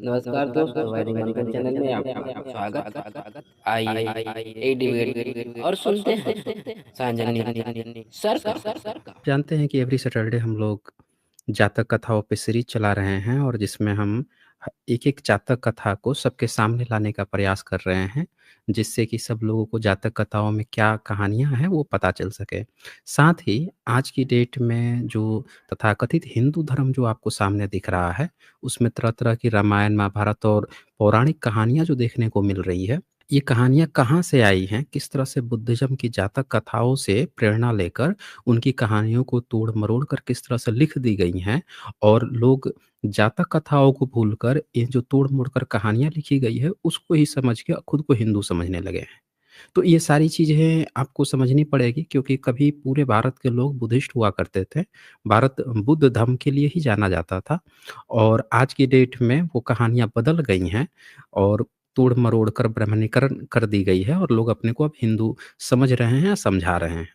नमस्कार दोस्तों, हमारे मंथन चैनल में आपका स्वागत। आइए एक डिबेट और सुनते हैं सांजनी सर का। जानते हैं कि एवरी सैटरडे हम लोग जातक कथाओं पे सीरीज चला रहे हैं और जिसमें हम एक एक जातक कथा को सबके सामने लाने का प्रयास कर रहे हैं, जिससे कि सब लोगों को जातक कथाओं में क्या कहानियां हैं वो पता चल सके। साथ ही आज की डेट में जो तथाकथित हिंदू धर्म जो आपको सामने दिख रहा है, उसमें तरह तरह की रामायण महाभारत और पौराणिक कहानियां जो देखने को मिल रही है, ये कहानियां कहाँ से आई हैं, किस तरह से बुद्धिज्म की जातक कथाओं से प्रेरणा लेकर उनकी कहानियों को तोड़-मरोड़ कर किस तरह से लिख दी गई हैं और लोग जातक कथाओं को भूलकर ये जो तोड़-मोड़ कर कहानियाँ लिखी गई है, उसको ही समझ के खुद को हिंदू समझने लगे हैं। तो ये सारी चीज़ें आपको समझनी पड़ेगी क्योंकि कभी पूरे भारत के लोग बुद्धिस्ट हुआ करते थे। भारत बुद्ध धर्म के लिए ही जाना जाता था और आज की डेट में वो कहानियाँ बदल गई हैं और तोड़-मरोड़ कर ब्राह्मणीकरण कर दी गई है और लोग अपने को अब हिंदू समझ रहे हैं, समझा रहे हैं।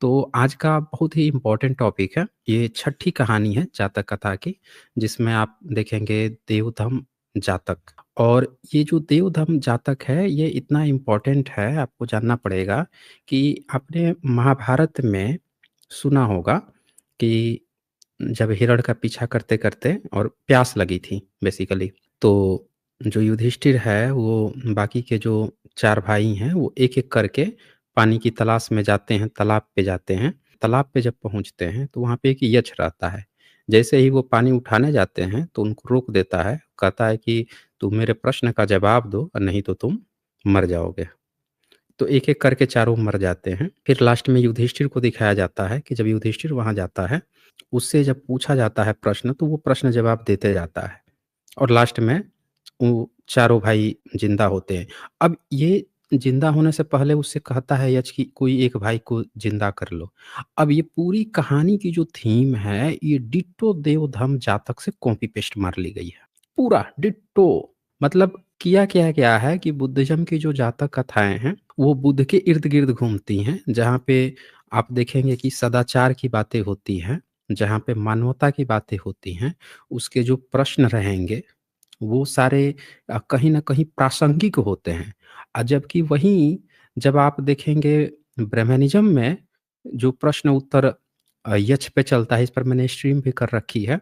तो आज का बहुत ही इम्पोर्टेंट टॉपिक है। ये छठी कहानी है जातक कथा की, जिसमें आप देखेंगे देवधम जातक। और ये जो देवधम जातक है, ये इतना इम्पोर्टेंट है, आपको जानना पड़ेगा कि आपने महाभारत में सुना होगा कि जब हिरण का पीछा करते-करते और प्यास लगी थी बेसिकली, तो जो युधिष्ठिर है वो बाकी के जो 4 भाई हैं वो एक-एक करके पानी की तलाश में जाते हैं, तालाब पे जाते हैं। तालाब पे जब पहुँचते हैं तो वहाँ पे एक यक्ष रहता है। जैसे ही वो पानी उठाने जाते हैं तो उनको रोक देता है, कहता है कि तुम मेरे प्रश्न का जवाब दो और नहीं तो तुम मर जाओगे। तो एक-एक करके चारों मर जाते हैं। फिर लास्ट में युधिष्ठिर को दिखाया जाता है कि जब युधिष्ठिर वहाँ जाता है, उससे जब पूछा जाता है प्रश्न, तो वो प्रश्न जवाब देते जाता है और लास्ट में वो चारों भाई ज़िंदा होते हैं। अब ये ज़िंदा होने से पहले उससे कहता है यक्ष कि कोई एक भाई को ज़िंदा कर लो। अब ये पूरी कहानी की जो थीम है, ये डिट्टो देवधम जातक से कॉपी पेस्ट मार ली गई है। पूरा डिट्टो। मतलब किया क्या गया है कि बुद्धिज़्म की जो जातक कथाएँ हैं, वो बुद्ध के इर्द-गिर्द घूमती हैं, जहाँ पे आप देखेंगे कि सदाचार की बातें होती हैं, जहाँ पे मानवता की बातें होती हैं, उसके जो प्रश्न रहेंगे, वो सारे कहीं न कहीं प्रासंगिक होते हैं। जबकि वहीं जब आप देखेंगे ब्रह्मनिज़्म में जो प्रश्न उत्तर यक्ष पे चलता है, इस पर मैंने स्ट्रीम भी कर रखी है,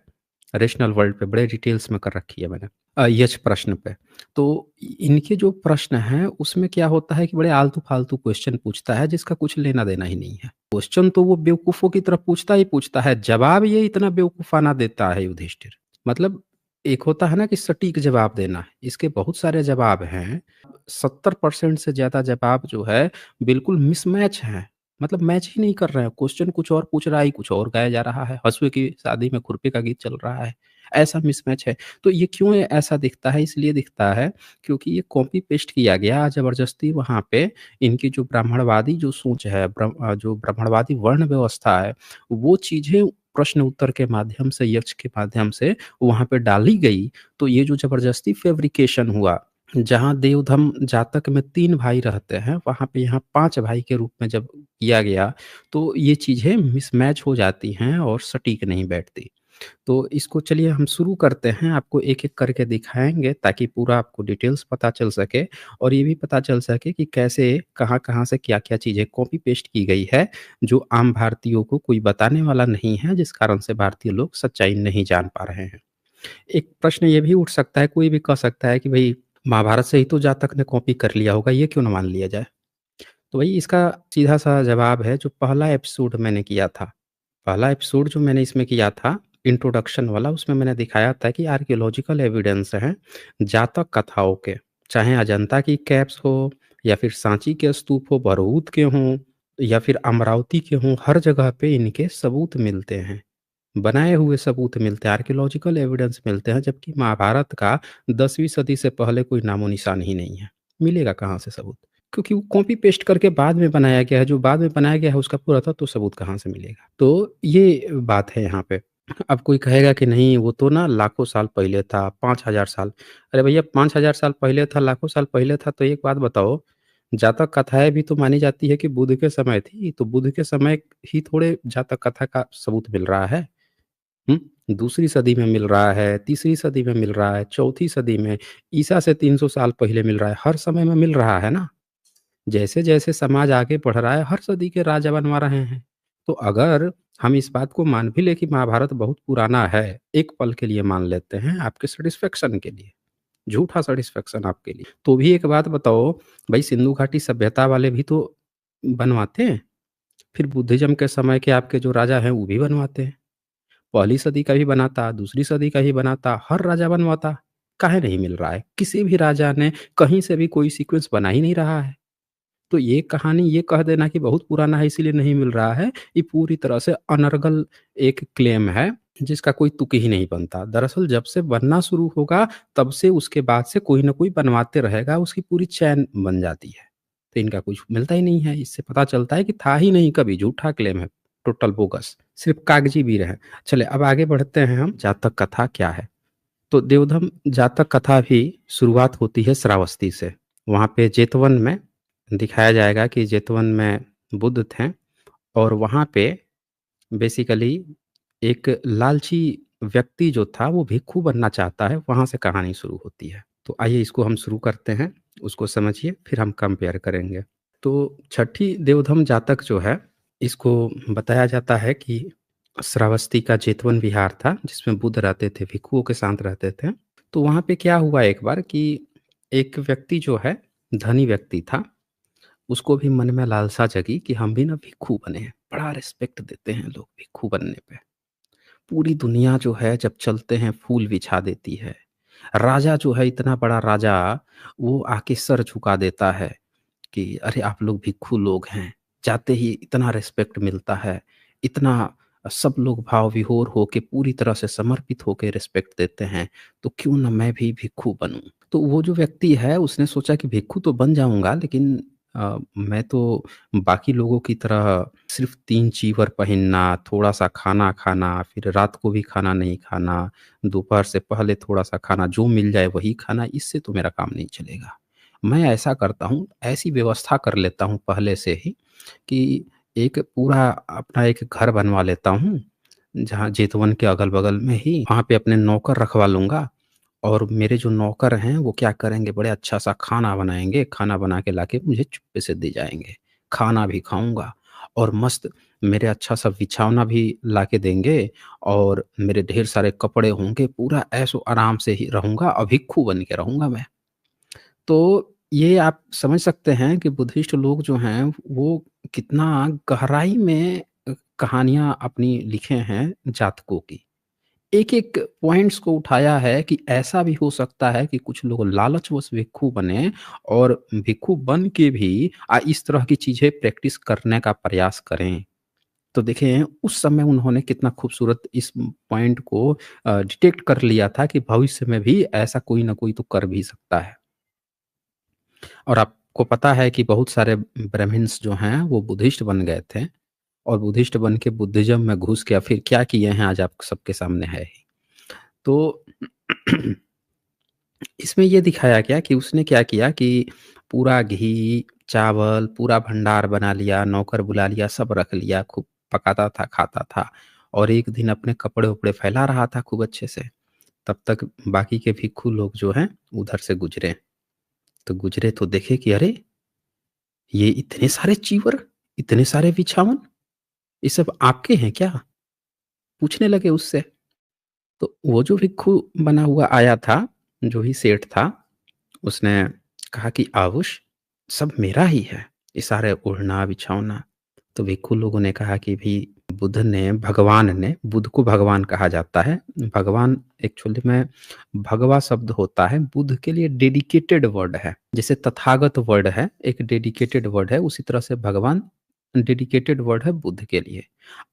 रेशनल वर्ल्ड पे बड़े डिटेल्स में कर रखी है मैंने। यक्ष प्रश्न पे। तो इनके जो प्रश्न हैं उसमें क्या होता है कि बड़े आलतू-फालतू क्वेश्चन पूछता है जिसका कुछ लेना-देना ही नहीं है। क्वेश्चन तो वो बेवकूफ़ों की तरह पूछता ही पूछता है, जवाब ये इतना बेवकूफ़ाना देता है युधिष्ठिर। मतलब एक होता है ना कि सटीक जवाब देना, इसके बहुत सारे जवाब हैं। 70% से ज़्यादा जवाब जो है बिल्कुल मिसमैच हैं। मतलब मैच ही नहीं कर रहे हैं। क्वेश्चन कुछ और पूछ रहा है, कुछ और गाया जा रहा है। हँसुए की शादी में खुरपी का गीत चल रहा है। ऐसा मिसमैच है। तो ये क्यों ऐसा दिखता है? इसलिए दिखता है क्योंकि ये कॉपी पेस्ट किया गया ज़बरदस्ती वहाँ पे इनकी जो ब्राह्मणवादी जो सोच है, जो ब्राह्मणवादी वर्ण व्यवस्था है, वो चीज़ें प्रश्न उत्तर के माध्यम से, यक्ष के माध्यम से वहाँ पे डाली गई। तो ये जो ज़बरदस्ती फैब्रिकेशन हुआ, जहाँ देवधम जातक में 3 भाई रहते हैं, वहाँ पे यहाँ 5 भाई के रूप में जब किया गया, तो ये चीज़ें मिसमैच हो जाती हैं और सटीक नहीं बैठती। तो इसको चलिए हम शुरू करते हैं, आपको एक-एक करके दिखाएँगे ताकि पूरा आपको डिटेल्स पता चल सके और ये भी पता चल सके कि कैसे, कहाँ-कहाँ से क्या-क्या चीज़ें कॉपी पेस्ट की गई है, जो आम भारतीयों को कोई बताने वाला नहीं है, जिस कारण से भारतीय लोग सच्चाई नहीं जान पा रहे हैं। एक प्रश्न ये भी उठ सकता है, कोई भी कह सकता है कि भई महाभारत से ही तो जातक ने कॉपी कर लिया होगा, ये क्यों ना मान लिया जाए? तो वही इसका सीधा-सा जवाब है, जो पहला एपिसोड मैंने किया था। पहला एपिसोड जो मैंने इसमें किया था, इंट्रोडक्शन वाला, उसमें मैंने दिखाया था कि आर्कियोलॉजिकल एविडेंस हैं जातक कथाओं के। चाहे अजंता की कैव्स हो या फिर सांची के स्तूप हो, बरहूत के हों या फिर अमरावती के हों, हर जगह पे इनके सबूत मिलते हैं। बनाए हुए सबूत मिलते हैं, आर्कियोलॉजिकल एविडेंस मिलते हैं, जबकि महाभारत का 10वीं सदी से पहले कोई नामो-निशान ही नहीं है। मिलेगा कहाँ से सबूत? क्योंकि वो कॉपी पेस्ट करके बाद में बनाया गया है, जो बाद में बनाया गया है उसका पुरातत्व सबूत कहाँ से मिलेगा? तो ये बात है यहाँ पे। अब कोई कहेगा कि नहीं वो तो ना लाखों साल पहले था, 5000 साल। अरे भैया 5000 साल पहले था, लाखों साल पहले था तो एक बात बताओ, जातक कथाएँ भी तो मानी जाती है कि बुद्ध के समय थी, तो बुद्ध के समय ही थोड़े जातक कथा का सबूत मिल रहा है। दूसरी सदी में मिल रहा है, तीसरी सदी में मिल रहा है, चौथी सदी में, ईसा से 300 साल पहले मिल रहा है, हर समय में मिल रहा है ना। जैसे-जैसे समाज आगे बढ़ रहा है, हर सदी के राजा बनवा रहे हैं। तो अगर हम इस बात को मान भी लें कि महाभारत बहुत पुराना है, एक पल के लिए मान लेते हैं आपके सैटिस्फैक्शन के लिए, झूठा सैटिस्फैक्शन आपके लिए। तो भी एक बात बताओ, भई सिंधु घाटी सभ्यता वाले भी तो बनवाते हैं, फिर बुद्धिज़्म के समय के आपके जो राजा हैं, वो भी बनवाते हैं। पहली सदी का भी बनाता, दूसरी सदी का भी बनाता, हर राजा बनवाता, काहे नहीं मिल रहा है? किसी भी राजा ने कहीं से भी कोई सीक्वेंस बना ही नहीं रहा है। तो ये कहानी ये कह देना कि बहुत पुराना है इसीलिए नहीं मिल रहा है, ये पूरी तरह से अनर्गल एक क्लेम है, जिसका कोई तुक ही नहीं बनता। दरअसल जब से बनना शुरू होगा, तब से उसके बाद से कोई न कोई बनवाते रहेगा, उसकी पूरी चेन बन जाती है। तो इनका कुछ मिलता ही नहीं है, इससे पता चलता है कि था ही नहीं कभी, झूठा क्लेम है, टोटल बोगस, सिर्फ़ कागज़ी वीर हैं। चलिए अब आगे बढ़ते हैं हम, जातक कथा क्या है? तो देवधम जातक कथा भी शुरुआत होती है श्रावस्ती से। वहाँ पे जेतवन में दिखाया जाएगा कि जेतवन में बुद्ध थे और वहाँ पे बेसिकली एक लालची व्यक्ति जो था वो भिक्षु बनना चाहता है, वहाँ से कहानी शुरू होती है। तो आइए इसको हम शुरू करते हैं, उसको समझिए फिर हम कंपेयर करेंगे। तो छठी देवधम जातक जो है, इसको बताया जाता है कि श्रावस्ती का जेतवन विहार था जिसमें बुद्ध रहते थे, भिक्षुओं के साथ रहते थे। तो वहाँ पे क्या हुआ एक बार कि एक व्यक्ति जो है, धनी व्यक्ति था, उसको भी मन में लालसा जगी कि हम भी ना भिक्षु बने। बड़ा रिस्पेक्ट देते हैं लोग भिक्षु बनने पे। पूरी दुनिया जो है जब चलते हैं फूल बिछा देती है। राजा जो है इतना बड़ा राजा, वो आके सर झुका देता है कि अरे आप लोग भिक्षु लोग हैं। जाते ही इतना रिस्पेक्ट मिलता है, इतना सब लोग भाव विभोर होके पूरी तरह से समर्पित होके रिस्पेक्ट देते हैं, तो क्यों ना मैं भी भिक्षु बनूँ। तो वो जो व्यक्ति है उसने सोचा कि भिक्षु तो बन जाऊँगा लेकिन मैं तो बाकी लोगों की तरह सिर्फ़ 3 चीवर पहनना, थोड़ा-सा खाना खाना, फिर रात को भी खाना नहीं खाना, दोपहर से पहले थोड़ा-सा खाना, जो मिल जाए वही खाना, इससे तो मेरा काम नहीं चलेगा। मैं ऐसा करता हूँ, ऐसी व्यवस्था कर लेता हूँ पहले से ही कि एक पूरा अपना एक घर बनवा लेता हूँ, जहाँ जेतवन के अगल-बगल में ही, वहाँ पे अपने नौकर रखवा लूँगा और मेरे जो नौकर हैं, वो क्या करेंगे, बड़े अच्छा-सा खाना बनाएँगे, खाना बना के लाके मुझे चुप्पे से दे जाएँगे। खाना भी खाऊँगा और मस्त मेरे अच्छा-सा बिछौना भी लाके देंगे और मेरे ढेर सारे कपड़े होंगे, पूरा ऐशो-आराम से ही रहूँगा और भिक्षु बन के रहूँगा मैं। तो ये आप समझ सकते हैं कि बुद्धिस्ट लोग जो हैं, वो कितना गहराई में कहानियाँ अपनी लिखे हैं जातकों की। एक-एक पॉइंट्स को उठाया है कि ऐसा भी हो सकता है कि कुछ लोग लालचवश भिक्षु बने और भिक्षु बन के भी इस तरह की चीज़ें प्रैक्टिस करने का प्रयास करें। तो देखें उस समय उन्होंने कितना खूबसूरत इस पॉइंट को डिटेक्ट कर लिया था कि भविष्य में भी ऐसा कोई न कोई तो कर भी सकता है। और आपको पता है कि बहुत सारे ब्राह्मिन्स जो हैं वो बुद्धिस्ट बन गए थे और बुद्धिस्ट बन के बुद्धिज़्म में घुस के फिर क्या किए हैं आज आप सबके सामने है ही। तो इसमें ये दिखाया गया कि उसने क्या किया कि पूरा घी, चावल, पूरा भंडार बना लिया, नौकर बुला लिया, सब रख लिया, खूब पकाता था, खाता था और एक दिन अपने कपड़े-वपड़े फैला रहा था खूब अच्छे से। तब तक बाकी के भिक्षु लोग जो हैं उधर से गुज़रे। तो गुज़रे तो देखे कि अरे! ये इतने सारे चीवर, इतने सारे बिछावन, ये सब आपके हैं क्या? पूछने लगे उससे। तो वो जो भिक्षु बना हुआ आया था, जो ही सेठ था, उसने कहा कि आउश, सब मेरा ही है, ये सारे ओढ़ना-बिछौना। तो भिक्षु लोगों ने कहा कि भई बुद्ध ने, भगवान ने, बुद्ध को भगवान कहा जाता है। भगवान एक्चुअली में भगवा शब्द होता है, बुद्ध के लिए डेडिकेटेड वर्ड है। जैसे तथागत वर्ड है, एक डेडिकेटेड वर्ड है, उसी तरह से भगवान डेडिकेटेड वर्ड है बुद्ध के लिए।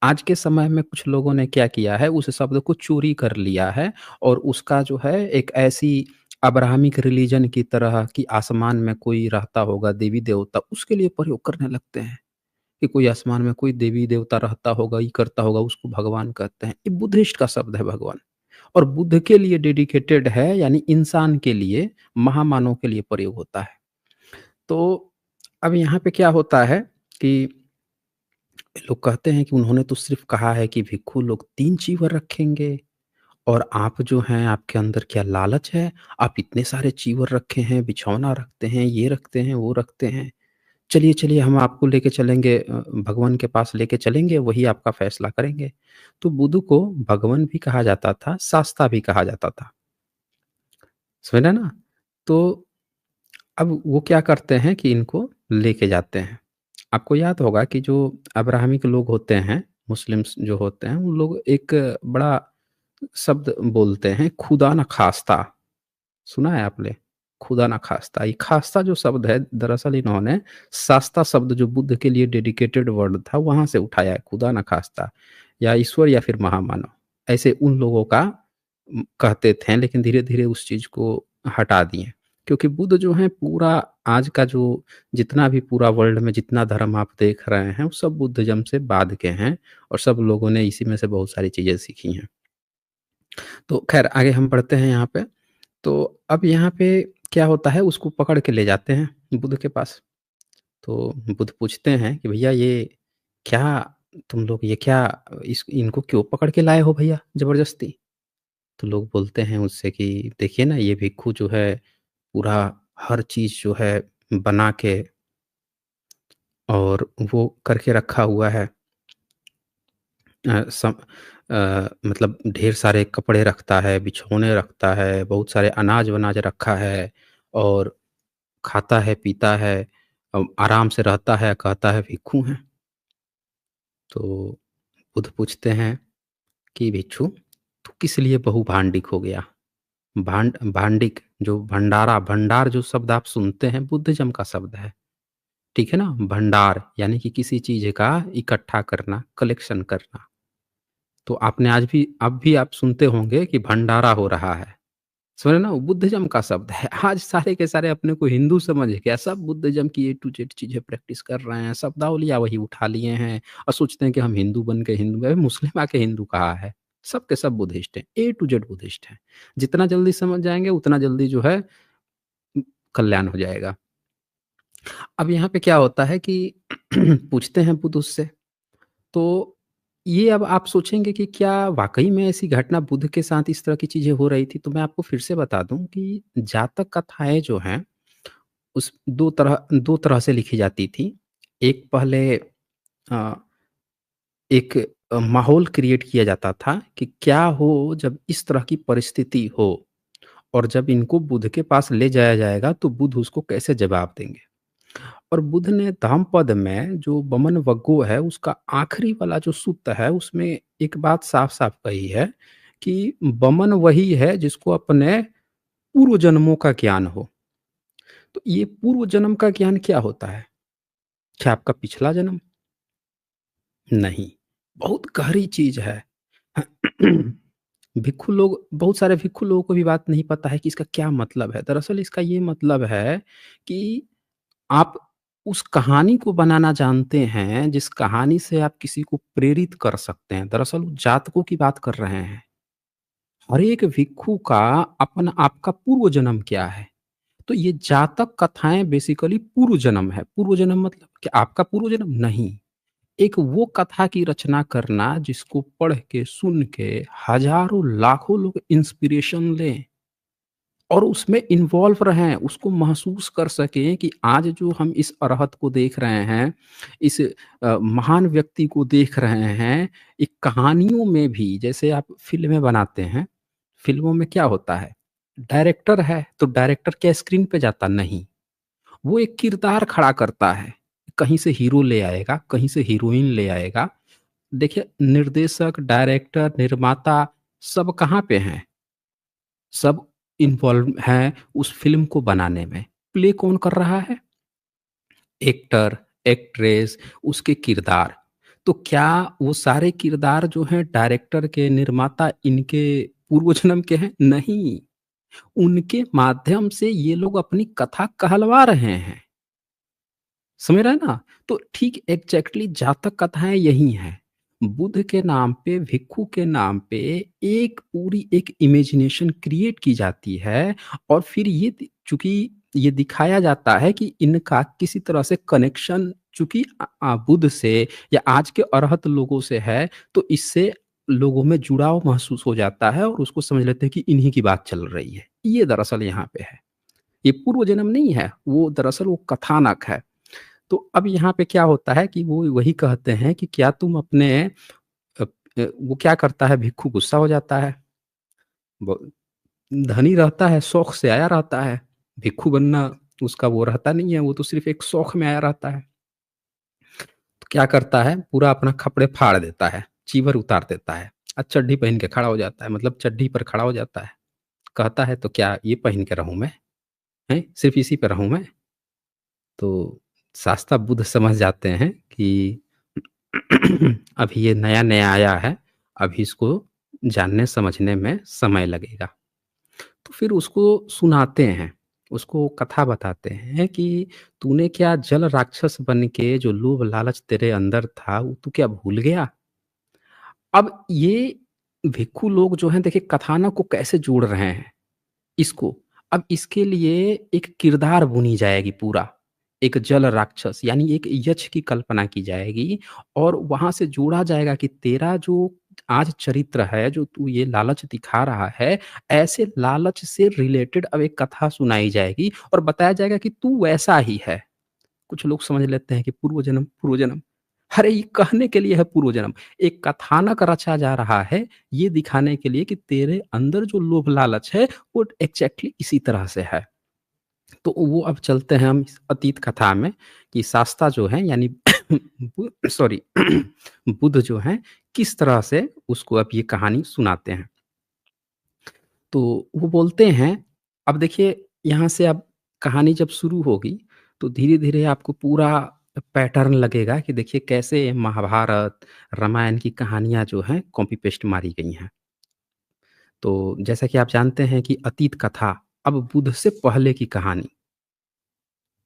आज के समय में कुछ लोगों ने क्या किया है, उस शब्द को चोरी कर लिया है और उसका जो है एक ऐसी अब्राहमिक रिलीजन की तरह कि आसमान में कोई रहता होगा देवी-देवता, उसके लिए प्रयोग करने लगते हैं। कि कोई आसमान में कोई देवी-देवता रहता होगा, ये करता होगा, उसको भगवान कहते हैं। ये बुद्धिस्ट का शब्द है भगवान और बुद्ध के लिए डेडिकेटेड है यानी इंसान के लिए, महामानव के लिए प्रयोग होता है। तो अब यहाँ पे क्या होता है कि लोग कहते हैं कि उन्होंने तो सिर्फ़ कहा है कि भिक्षु लोग 3 चीवर रखेंगे और आप जो हैं आपके अंदर क्या लालच है? आप इतने सारे चीवर रखे हैं, बिछौना रखते हैं, ये रखते हैं, वो रखते हैं। चलिए, चलिए हम आपको लेके चलेंगे भगवान के पास लेके चलेंगे, वही आपका फ़ैसला करेंगे। तो बुद्ध को भगवान भी कहा जाता था, शास्ता भी कहा जाता था। समझ रहे हैं ना? तो अब वो क्या करते हैं कि इनको लेके जाते हैं। आपको याद होगा कि जो अब्राहमिक लोग होते हैं, मुस्लिम्स जो होते हैं, उन लोग एक बड़ा शब्द बोलते हैं, खुदा न खास्ता। सुना है आपने? खुदा ना खास्ता। ये खास्ता जो शब्द है दरअसल इन्होंने शास्ता शब्द जो बुद्ध के लिए डेडिकेटेड वर्ड था वहाँ से उठाया है, खुदा ना खास्ता या ईश्वर या फिर महामानव। ऐसे उन लोगों का कहते थे लेकिन धीरे-धीरे उस चीज़ को हटा दिए। क्योंकि बुद्ध जो हैं पूरा आज का जो जितना भी पूरा वर्ल्ड में जितना धर्म आप देख रहे हैं, वो सब बुद्धिज़्म से बाद के हैं और सब लोगों ने इसी में से बहुत सारी चीज़ें सीखी हैं। तो ख़ैर आगे हम बढ़ते हैं यहाँ पे। तो अब यहाँ पे क्या होता है उसको पकड़ के ले जाते हैं बुद्ध के पास। तो बुद्ध पूछते हैं कि भैया ये क्या तुम लोग ये क्या इस इनको क्यों पकड़ के लाए हो भैया ज़बरदस्ती? तो लोग बोलते हैं उससे कि देखिए ना ये भिक्षु जो है पूरा हर चीज़ जो है बना के और वो करके रखा हुआ है। सम मतलब ढेर सारे कपड़े रखता है, बिछौने रखता है, बहुत सारे अनाज-वनाज रखा है और खाता है, पीता है, आराम से रहता है, कहता है भिक्षु हैं। तो बुद्ध पूछते हैं कि भिक्षु तू किस लिए बहुभांडिक हो गया? भांडिक जो भंडारा भंडार जो शब्द आप सुनते हैं बुद्धिज़्म का शब्द है, ठीक है ना? भंडार यानी कि किसी चीज़ का इकट्ठा करना, कलेक्शन करना। तो आपने आज भी अब भी आप सुनते होंगे कि भंडारा हो रहा है। सुने ना, वो बुद्धिज़्म का शब्द है। आज सारे के सारे अपने को हिंदू समझ के सब बुद्धिज़्म की ए टू ज़ेड चीज़ें प्रैक्टिस कर रहे हैं, शब्दावलियाँ वही उठा लिए हैं और सोचते हैं कि हम हिंदू बन के हिंदू अरे मुस्लिम आके हिंदू कहा है। सब के सब बुद्धिस्ट हैं, ए टू ज़ेड बुद्धिस्ट हैं। जितना जल्दी समझ जाएँगे उतना जल्दी जो है कल्याण हो जाएगा। अब यहाँ पे क्या होता है कि पूछते हैं बुद्ध उससे, तो ये अब आप सोचेंगे कि क्या वाक़ई में ऐसी घटना बुद्ध के साथ इस तरह की चीज़ें हो रही थी? तो मैं आपको फिर से बता दूँ कि जातक कथाएँ जो हैं, उस 2 तरह से लिखी जाती थी। एक पहले अ, एक माहौल क्रिएट किया जाता था कि क्या हो जब इस तरह की परिस्थिति हो और जब इनको बुद्ध के पास ले जाया जाएगा, तो बुद्ध उसको कैसे जवाब देंगे? और बुद्ध ने धम्मपद में जो बमन वग्गो है उसका आखिरी वाला जो सूत्र है उसमें एक बात साफ-साफ कही है कि बमन वही है जिसको अपने पूर्व जन्मों का ज्ञान हो। तो ये पूर्व जन्म का ज्ञान क्या होता है? क्या आपका पिछला जन्म? नहीं, बहुत गहरी चीज़ है। भिक्षु लोग बहुत सारे भिक्षु लोगों को भी बात नहीं पता है कि इसका क्या मतलब है। दरअसल इसका ये मतलब है कि आप उस कहानी को बनाना जानते हैं, जिस कहानी से आप किसी को प्रेरित कर सकते हैं। दरअसल वो जातकों की बात कर रहे हैं। हर एक भिक्षु का अपना आपका पूर्व जन्म क्या है? तो ये जातक कथाएँ बेसिकली पूर्व जन्म है। पूर्व जन्म मतलब क्या आपका पूर्व जन्म? नहीं। एक वो कथा की रचना करना जिसको पढ़ के, सुन के हज़ारों, लाखों लोग इंस्पिरेशन लें। और उसमें इन्वॉल्व रहें, उसको महसूस कर सकें कि आज जो हम इस अरहत को देख रहे हैं, इस महान व्यक्ति को देख रहे हैं, एक कहानियों में भी जैसे आप फ़िल्में बनाते हैं, फ़िल्मों में क्या होता है? डायरेक्टर है, तो डायरेक्टर क्या स्क्रीन पे जाता? नहीं, वो एक किरदार खड़ा करता है। कहीं से हीरो ले आएगा, कहीं से हीरोइन ले आएगा। देखिए निर्देशक, डायरेक्टर, निर्माता सब कहाँ पे हैं? सब इन्वॉल्व हैं उस फ़िल्म को बनाने में। प्ले कौन कर रहा है? एक्टर, एक्ट्रेस, उसके किरदार। तो क्या वो सारे किरदार जो हैं डायरेक्टर के, निर्माता इनके पूर्व जन्म के हैं? नहीं। उनके माध्यम से ये लोग अपनी कथा कहलवा रहे हैं। समझ रहे हैं ना? तो ठीक एग्ज़ैक्टली जातक कथाएँ यही हैं। बुद्ध के नाम पे, भिक्षु के नाम पे एक पूरी एक इमेजिनेशन क्रिएट की जाती है और फिर ये चूँकि ये दिखाया जाता है कि इनका किसी तरह से कनेक्शन चूँकि बुद्ध से या आज के अरहत लोगों से है, तो इससे लोगों में जुड़ाव महसूस हो जाता है और उसको समझ लेते हैं कि इन्हीं की बात चल रही है। ये दरअसल यहाँ पे है। ये पूर्व जन्म नहीं है, वो दरअसल वो कथानक है। तो अब यहाँ पे क्या होता है कि वो वही कहते हैं कि क्या तुम अपने वो क्या करता है, भिक्षु गुस्सा हो जाता है। ब धनी रहता है, शौक से आया रहता है। भिक्षु बनना उसका वो रहता नहीं है, वो तो सिर्फ़ एक शौक में आया रहता है। तो क्या करता है, पूरा अपना कपड़े फाड़ देता है, चीवर उतार देता है चड्डी पहन के खड़ा हो जाता है, मतलब चड्डी पर खड़ा हो जाता है। कहता है तो क्या ये पहन के रहूँ मैं? हैं? सिर्फ़ इसी पे रहूँ मैं? तो शास्ता बुद्ध समझ जाते हैं कि अभी ये नया-नया आया है, अभी इसको जानने समझने में समय लगेगा। तो फिर उसको सुनाते हैं, उसको कथा बताते हैं कि तूने क्या जल राक्षस बन के जो लोभ लालच तेरे अंदर था, वो तू क्या भूल गया? अब ये भिक्षु लोग जो हैं देखिए कथानक को कैसे जोड़ रहे हैं इसको। अब इसके लिए एक किरदार बुनी जाएगी पूरा, एक जल राक्षस यानी एक यक्ष की कल्पना की जाएगी और वहाँ से जोड़ा जाएगा कि तेरा जो आज चरित्र है, जो तू ये लालच दिखा रहा है, ऐसे लालच से रिलेटेड अब एक कथा सुनाई जाएगी और बताया जाएगा कि तू वैसा ही है। कुछ लोग समझ लेते हैं कि पूर्व जन्म, पूर्व जन्म। अरे ये कहने के लिए है पूर्व जन्म। एक कथानक रचा जा रहा है, ये दिखाने के लिए कि तेरे अंदर जो लोभ लालच है, वो एग्ज़ैक्टली इसी तरह से है। तो वो अब चलते हैं हम इस अतीत कथा में कि शास्ता जो हैं यानी सॉरी बुद्ध जो हैं, किस तरह से उसको अब ये कहानी सुनाते हैं। तो वो बोलते हैं अब देखिए यहाँ से अब कहानी जब शुरू होगी तो धीरे-धीरे आपको पूरा पैटर्न लगेगा कि देखिए कैसे महाभारत, रामायण की कहानियाँ जो हैं कॉपी पेस्ट मारी गई हैं। तो जैसा कि आप जानते हैं कि अतीत कथा अब बुद्ध से पहले की कहानी,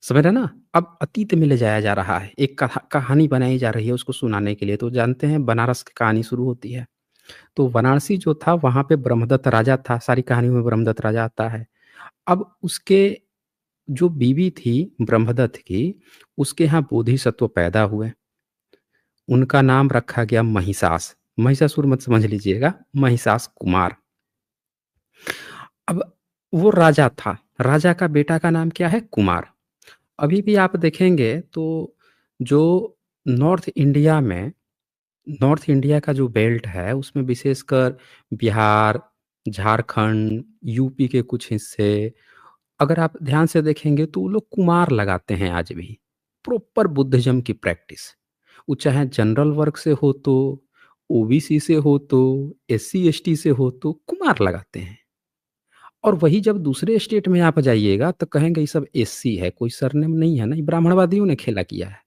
समझ रहे हैं ना? अब अतीत में ले जाया जा रहा है, एक कहानी बनाई जा रही है उसको सुनाने के लिए। तो जानते हैं बनारस की कहानी शुरू होती है। तो वाराणसी जो था वहाँ पे ब्रह्मदत्त राजा था, सारी कहानियों में ब्रह्मदत्त राजा आता है। अब उसके जो बीवी थी ब्रह्मदत्त की, उसके यहाँ बोधिसत्व पैदा हुए। उनका नाम रखा गया महिषास। महिषासुर मत समझ लीजिएगा, महिषास कुमार। अब वो राजा था, राजा का बेटा का नाम क्या है? कुमार। अभी भी आप देखेंगे तो जो नॉर्थ इंडिया में नॉर्थ इंडिया का जो बेल्ट है, उसमें विशेषकर बिहार, झारखंड, यूपी के कुछ हिस्से, अगर आप ध्यान से देखेंगे तो वो लोग कुमार लगाते हैं आज भी। प्रॉपर बुद्धिज़्म की प्रैक्टिस। वो चाहे जनरल वर्ग से हो तो, ओबीसी से हो तो, एससी-एसटी से हो तो कुमार लगाते हैं। और वही जब दूसरे स्टेट में आप जाइएगा तो कहेंगे ये सब एससी है, कोई सरनेम नहीं है ना, ये ब्राह्मणवादियों ने खेला किया है।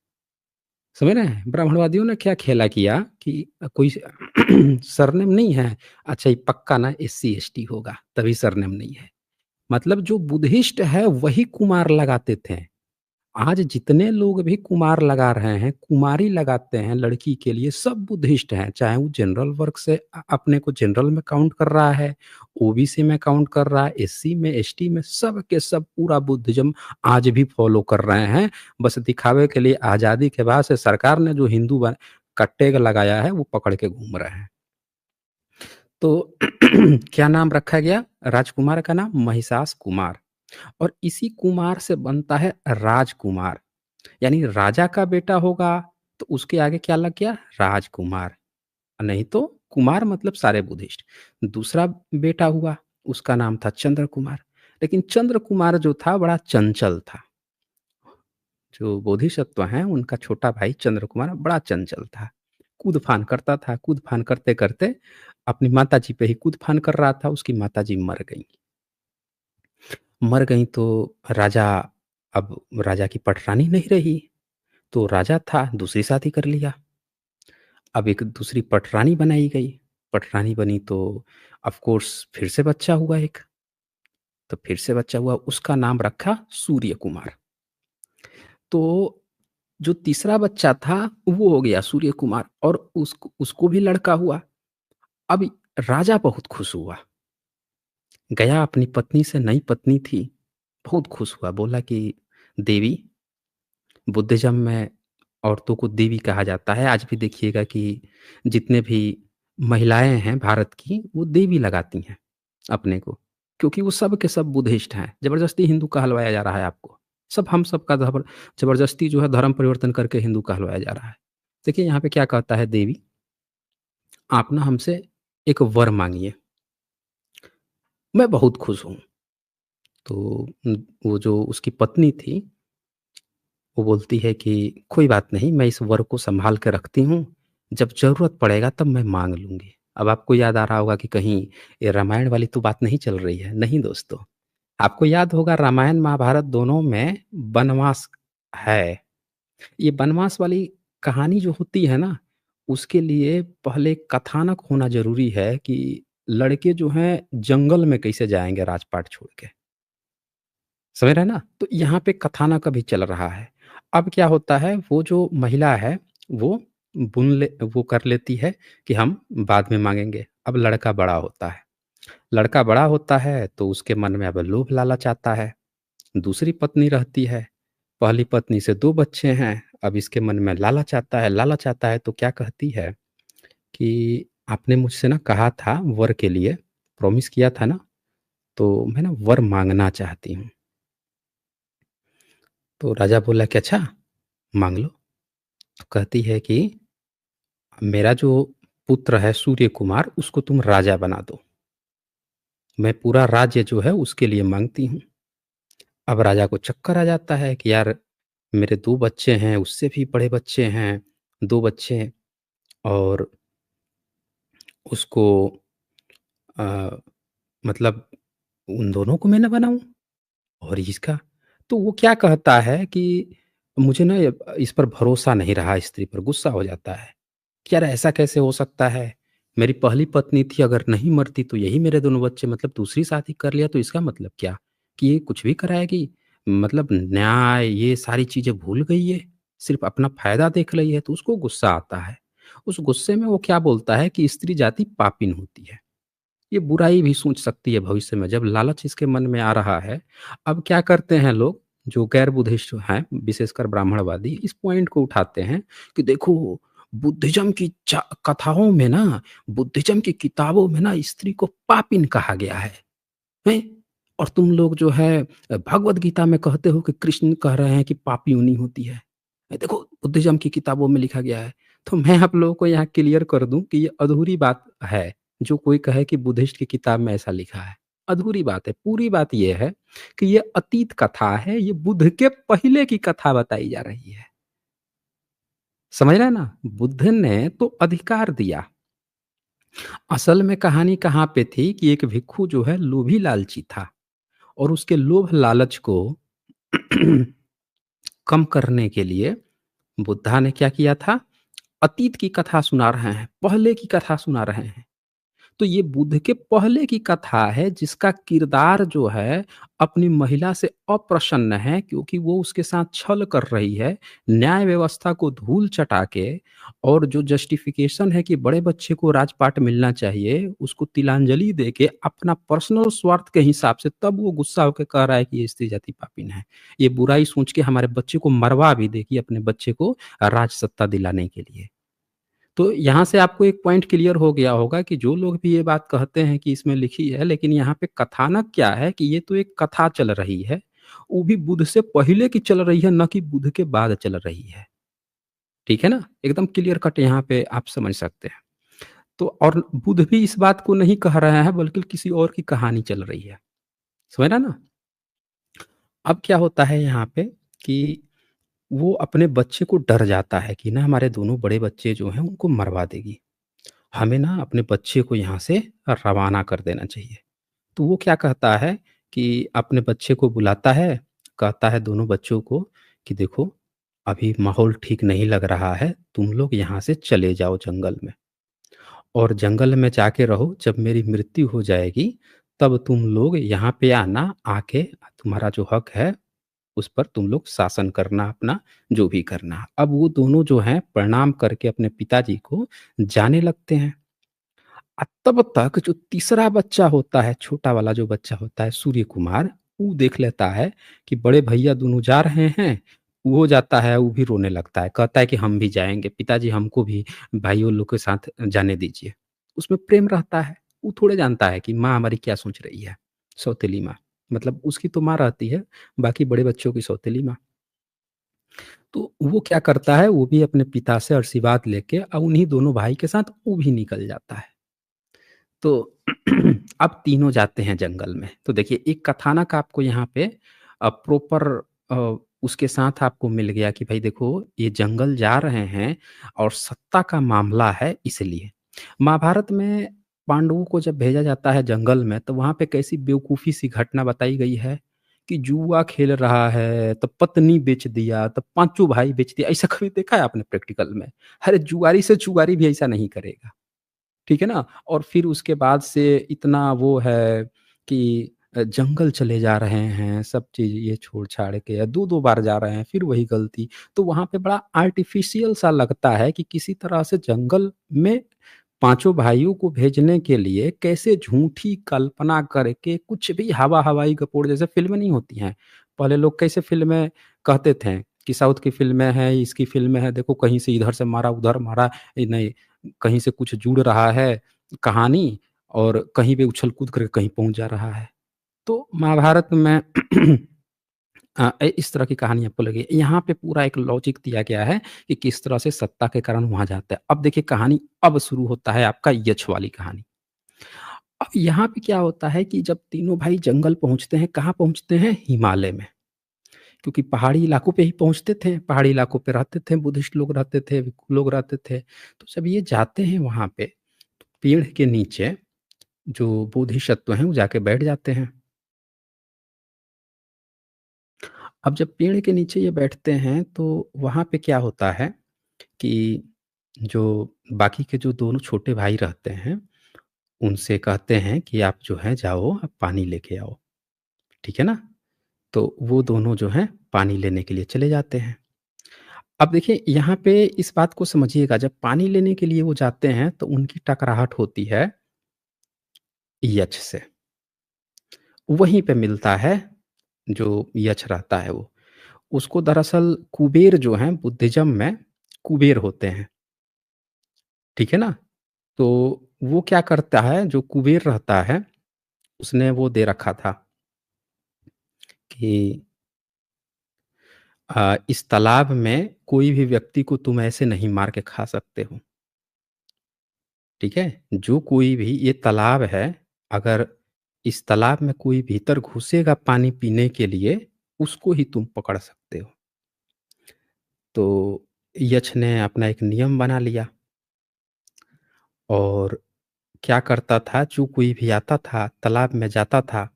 समझ रहे हैं? ब्राह्मणवादियों ने क्या खेला किया कि कोई सरनेम नहीं है, अच्छा ये पक्का ना एससी-एसटी होगा, तभी सरनेम नहीं है। मतलब जो बुद्धिस्ट है वही कुमार लगाते थे। आज जितने लोग भी कुमार लगा रहे हैं, कुमारी लगाते हैं लड़की के लिए सब बुद्धिस्ट हैं। चाहे वो जनरल वर्ग से अपने को जनरल में काउंट कर रहा है, ओबीसी में काउंट कर रहा है, एससी में, एसटी में, सब के सब पूरा बुद्धिज़्म आज भी फॉलो कर रहे हैं। बस दिखावे के लिए आज़ादी के बाद से सरकार ने जो हिंदू का टैग लगाया है वो पकड़ के घूम रहे हैं। तो क्या नाम रखा गया? राजकुमार का नाम महिषास कुमार और इसी कुमार से बनता है राजकुमार। यानी राजा का बेटा होगा तो उसके आगे क्या लग गया? राजकुमार। नहीं तो कुमार मतलब सारे बुद्धिस्ट। दूसरा बेटा हुआ, उसका नाम था चंद्र कुमार। लेकिन चंद्र कुमार जो था बड़ा चंचल था। जो बोधिसत्व हैं उनका छोटा भाई चंद्र कुमार बड़ा चंचल था। कूद-फान करता था, कूद-फान करते-करते अपनी माताजी पे ही कूद-फान कर रहा था, उसकी माताजी मर गईं। मर गईं तो राजा अब राजा की पटरानी नहीं रही, तो राजा था दूसरी शादी कर लिया। अब एक दूसरी पटरानी बनाई गई, पटरानी बनी तो ऑफ़ कोर्स फिर से बच्चा हुआ एक, तो फिर से बच्चा हुआ उसका नाम रखा सूर्य कुमार। तो जो तीसरा बच्चा था वो हो गया सूर्य कुमार और उसको उसको भी लड़का हुआ। अब राजा बहुत खुश हुआ, गया अपनी पत्नी से नई पत्नी थी, बहुत खुश हुआ बोला कि देवी बुद्धिज़्म में औरतों को देवी कहा जाता है। आज भी देखिएगा कि जितने भी महिलाएँ हैं भारत की, वो देवी लगाती हैं अपने को, क्योंकि वो सब के सब बुद्धिस्ट हैं। ज़बरदस्ती हिंदू कहलवाया जा रहा है आपको। सब हम सब का ज़बरदस्ती जो है धर्म परिवर्तन करके हिंदू कहलवाया जा रहा है। देखिए यहाँ पे क्या कहता है देवी, आप ना हमसे एक वर माँगिए, मैं बहुत खुश हूँ। तो वो जो उसकी पत्नी थी, वो बोलती है कि कोई बात नहीं, मैं इस वर को सँभाल के रखती हूँ, जब ज़रूरत पड़ेगा तब मैं माँग लूँगी। अब आपको याद आ रहा होगा कि कहीं ये रामायण वाली तो बात नहीं चल रही है। नहीं दोस्तों, आपको याद होगा रामायण महाभारत दोनों में वनवास है। ये वनवास वाली कहानी जो होती है ना, उसके लिए पहले कथानक होना ज़रूरी है कि लड़के जो हैं जंगल में कैसे जाएँगे राजपाट छोड़ के। समझ रहे हैं ना? तो यहाँ पे कथानक अभी चल रहा है। अब क्या होता है, वो जो महिला है, वो वो कर लेती है कि हम बाद में माँगेंगे। अब लड़का बड़ा होता है। लड़का बड़ा होता है तो उसके मन में अब लोभ लालच आता है। दूसरी पत्नी रहती है। पहली पत्नी से 2 बच्चे हैं। अब इसके मन में लालच आता है तो क्या कहती है कि आपने मुझसे ना कहा था वर के लिए, प्रॉमिस किया था ना, तो मैं ना वर माँगना चाहती हूँ। तो राजा बोला कि अच्छा, माँग लो। तो कहती है कि मेरा जो पुत्र है सूर्य कुमार, उसको तुम राजा बना दो। मैं पूरा राज्य जो है उसके लिए माँगती हूँ। अब राजा को चक्कर आ जाता है कि यार मेरे 2 बच्चे हैं, उससे भी बड़े बच्चे हैं, 2 बच्चे, और उसको अ, मतलब उन दोनों को मैं ना बनाऊँ और इसका। तो वो क्या कहता है कि मुझे ना इस पर भरोसा नहीं रहा, स्त्री पर गुस्सा हो जाता है। कि यार ऐसा कैसे हो सकता है? मेरी पहली पत्नी थी, अगर नहीं मरती तो यही मेरे दोनों बच्चे, मतलब दूसरी शादी कर लिया तो इसका मतलब क्या? कि ये कुछ भी कराएगी? मतलब न्याय ये सारी चीज़ें भूल गई है, सिर्फ़ अपना फ़ायदा देख रही है, तो उसको गुस्सा आता है। उस गुस्से में वो क्या बोलता है कि स्त्री जाति पापिन होती है। ये बुराई भी सोच सकती है भविष्य में, जब लालच इसके मन में आ रहा है। अब क्या करते हैं लोग जो गैर बुद्धिस्ट हैं, विशेषकर ब्राह्मणवादी, इस पॉइंट को उठाते हैं कि देखो बुद्धिज्म की कथाओं में ना, बुद्धिज्म की किताबों में ना स्त्री को पापिन कहा गया है? और तुम लोग जो है भगवत गीता में कहते हो कि कृष्ण कह रहे हैं कि पापी उन्हीं होती है। देखो बुद्धिज्म की किताबों में लिखा गया है। तो मैं आप लोगों को यहाँ क्लियर कर दूं कि ये अधूरी बात है, जो कोई कहे कि बुद्धिस्ट की किताब में ऐसा लिखा है। अधूरी बात है। पूरी बात ये है कि ये अतीत कथा है, ये बुद्ध के पहले की कथा बताई जा रही है। समझ रहे हैं ना? बुद्ध ने तो अधिकार दिया। असल में कहानी कहाँ पे थी कि एक भिक्षु जो है लोभी लालची था, और उसके लोभ लालच को कम करने के लिए बुद्धा ने क्या किया था, अतीत की कथा सुना रहे हैं, पहले की कथा सुना रहे हैं। तो ये बुद्ध के पहले की कथा है, जिसका किरदार जो है अपनी महिला से अप्रसन्न है, क्योंकि वो उसके साथ छल कर रही है, न्याय व्यवस्था को धूल चटा के। और जो जस्टिफिकेशन है कि बड़े बच्चे को राजपाट मिलना चाहिए, उसको तिलांजलि दे के अपना पर्सनल स्वार्थ के हिसाब से, तब वो गुस्सा होकर कह रहा है कि ये स्त्री जाति पापिन है। ये बुराई सोच के हमारे बच्चे को मरवा भी देगी, अपने बच्चे को राज सत्ता दिलाने के लिए। तो यहाँ से आपको एक पॉइंट क्लियर हो गया होगा कि जो लोग भी ये बात कहते हैं कि इसमें लिखी है, लेकिन यहाँ पे कथानक क्या है कि ये तो एक कथा चल रही है, वो भी बुद्ध से पहले की चल रही है, ना कि बुद्ध के बाद चल रही है। ठीक है ना? एकदम क्लियर कट यहाँ पे आप समझ सकते हैं। तो और बुद्ध भी इस बात को नहीं कह रहे हैं, बल्कि किसी और की कहानी चल रही है। समझ रहे हैं ना? अब क्या होता है यहाँ पे कि वो अपने बच्चे को डर जाता है कि ना हमारे दोनों बड़े बच्चे जो हैं उनको मरवा देगी। हमें ना अपने बच्चे को यहाँ से रवाना कर देना चाहिए। तो वो क्या कहता है कि अपने बच्चे को बुलाता है, कहता है दोनों बच्चों को कि देखो, अभी माहौल ठीक नहीं लग रहा है, तुम लोग यहाँ से चले जाओ जंगल में, और जंगल में जाके रहो, जब मेरी मृत्यु हो जाएगी, तब तुम लोग यहाँ पे आना, आके तुम्हारा जो हक है, उस पर तुम लोग शासन करना अपना, जो भी करना। अब वो दोनों जो हैं प्रणाम करके अपने पिताजी को जाने लगते हैं। तब तक जो तीसरा बच्चा होता है, छोटा वाला जो बच्चा होता है सूर्य कुमार, वो देख लेता है कि बड़े भैया दोनों जा रहे हैं, वो जाता है, वो भी रोने लगता है, कहता है कि हम भी जाएँगे, पिताजी हमको भी भाइयों लोग के साथ जाने दीजिए। उसमें प्रेम रहता है, वो थोड़े जानता है कि माँ हमारी क्या सोच रही है, सौतेली माँ। मतलब उसकी तो माँ रहती है, बाकी बड़े बच्चों की सौतेली माँ। तो वो क्या करता है, वो भी अपने पिता से आशीर्वाद लेके उन्हीं दोनों भाई के साथ वो भी निकल जाता है। तो अब तीनों जाते हैं जंगल में। तो देखिए एक कथानक आपको यहाँ पे प्रॉपर उसके साथ आपको मिल गया कि भाई देखो ये जंगल जा रहे हैं और सत्ता का मामला है इसलिए। महाभारत में पांडवों को जब भेजा जाता है जंगल में तो वहाँ पे कैसी बेवकूफ़ी सी घटना बताई गई है कि जुआ खेल रहा है, तो पत्नी बेच दिया, तो पाँचों भाई बेच दिया। ऐसा कभी देखा है आपने प्रैक्टिकल में? अरे जुआरी से जुआरी भी ऐसा नहीं करेगा। ठीक है ना? और फिर उसके बाद से इतना वो है कि जंगल चले जा रहे हैं, सब चीज़ ये छोड़-छाड़ के 2-2 बार जा रहे हैं, फिर वही गलती। तो वहाँ पे बड़ा आर्टिफ़िशियल सा लगता है कि किसी तरह से जंगल में पाँचों भाइयों को भेजने के लिए कैसे झूठी कल्पना करके कुछ भी हवा-हवाई कपोड़ जैसे फ़िल्में नहीं होती हैं। पहले लोग कैसे फ़िल्में कहते थे कि साउथ की फ़िल्में हैं, इसकी फ़िल्में हैं, देखो कहीं से इधर से मारा, उधर मारा, नहीं कहीं से कुछ जुड़ रहा है कहानी और कहीं पे उछल-कूद करके कहीं पहुँच जा रहा है। तो महाभारत में इस तरह की कहानी आपको लगी। यहाँ पे पूरा एक लॉजिक दिया गया है कि किस तरह से सत्ता के कारण वहाँ जाता है। अब देखिए कहानी अब शुरू होता है आपका यक्ष वाली कहानी। अब यहाँ पे क्या होता है कि जब तीनों भाई जंगल पहुँचते हैं, कहाँ पहुँचते हैं? हिमालय में। क्योंकि पहाड़ी इलाकों पे ही पहुँचते थे, पहाड़ी इलाकों पे रहते थे, बुद्धिस्ट लोग रहते थे, भिक्षु लोग रहते थे। तो जब ये जाते हैं वहाँ पे, तो पेड़ के नीचे जो बोधिसत्व हैं, वो जाके बैठ जाते हैं। अब जब पेड़ के नीचे ये बैठते हैं, तो वहाँ पे क्या होता है कि जो बाकी के जो दोनों छोटे भाई रहते हैं, उनसे कहते हैं कि आप जो है जाओ, आप पानी लेके आओ, ठीक है ना? तो वो दोनों जो हैं पानी लेने के लिए चले जाते हैं। अब देखिए यहाँ पे इस बात को समझिएगा जब पानी लेने के लिए वो जाते हैं, तो उनकी टकराहट होती है यक्ष से। वहीं पे मिलता है जो यक्ष रहता है वो। उसको दरअसल कुबेर जो हैं बुद्धिज़्म में कुबेर होते हैं, ठीक है ना? तो वो क्या करता है जो कुबेर रहता है, उसने वो दे रखा था कि इस तालाब में कोई भी व्यक्ति को तुम ऐसे नहीं मार के खा सकते हो, ठीक है? जो कोई भी ये तालाब है, अगर इस तालाब में कोई भीतर घुसेगा पानी पीने के लिए, उसको ही तुम पकड़ सकते हो। तो यक्ष ने अपना एक नियम बना लिया और क्या करता था, जो कोई भी आता था, तालाब में जाता था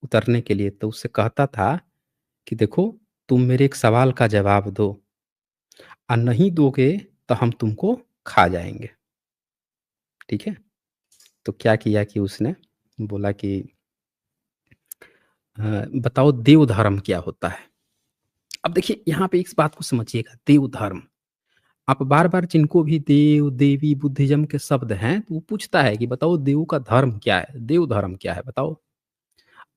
उतरने के लिए, तो उससे कहता था कि देखो, तुम मेरे एक सवाल का जवाब दो और नहीं दोगे तो हम तुमको खा जाएँगे, ठीक है? तो क्या किया कि उसने बोला कि बताओ देव धर्म क्या होता है? अब देखिए यहाँ पे इस बात को समझिएगा, देव धर्म। आप बार-बार जिनको भी देव, देवी, बुद्धिज़्म के शब्द हैं, तो वो पूछता है कि बताओ देवों का धर्म क्या है? देव धर्म क्या है बताओ?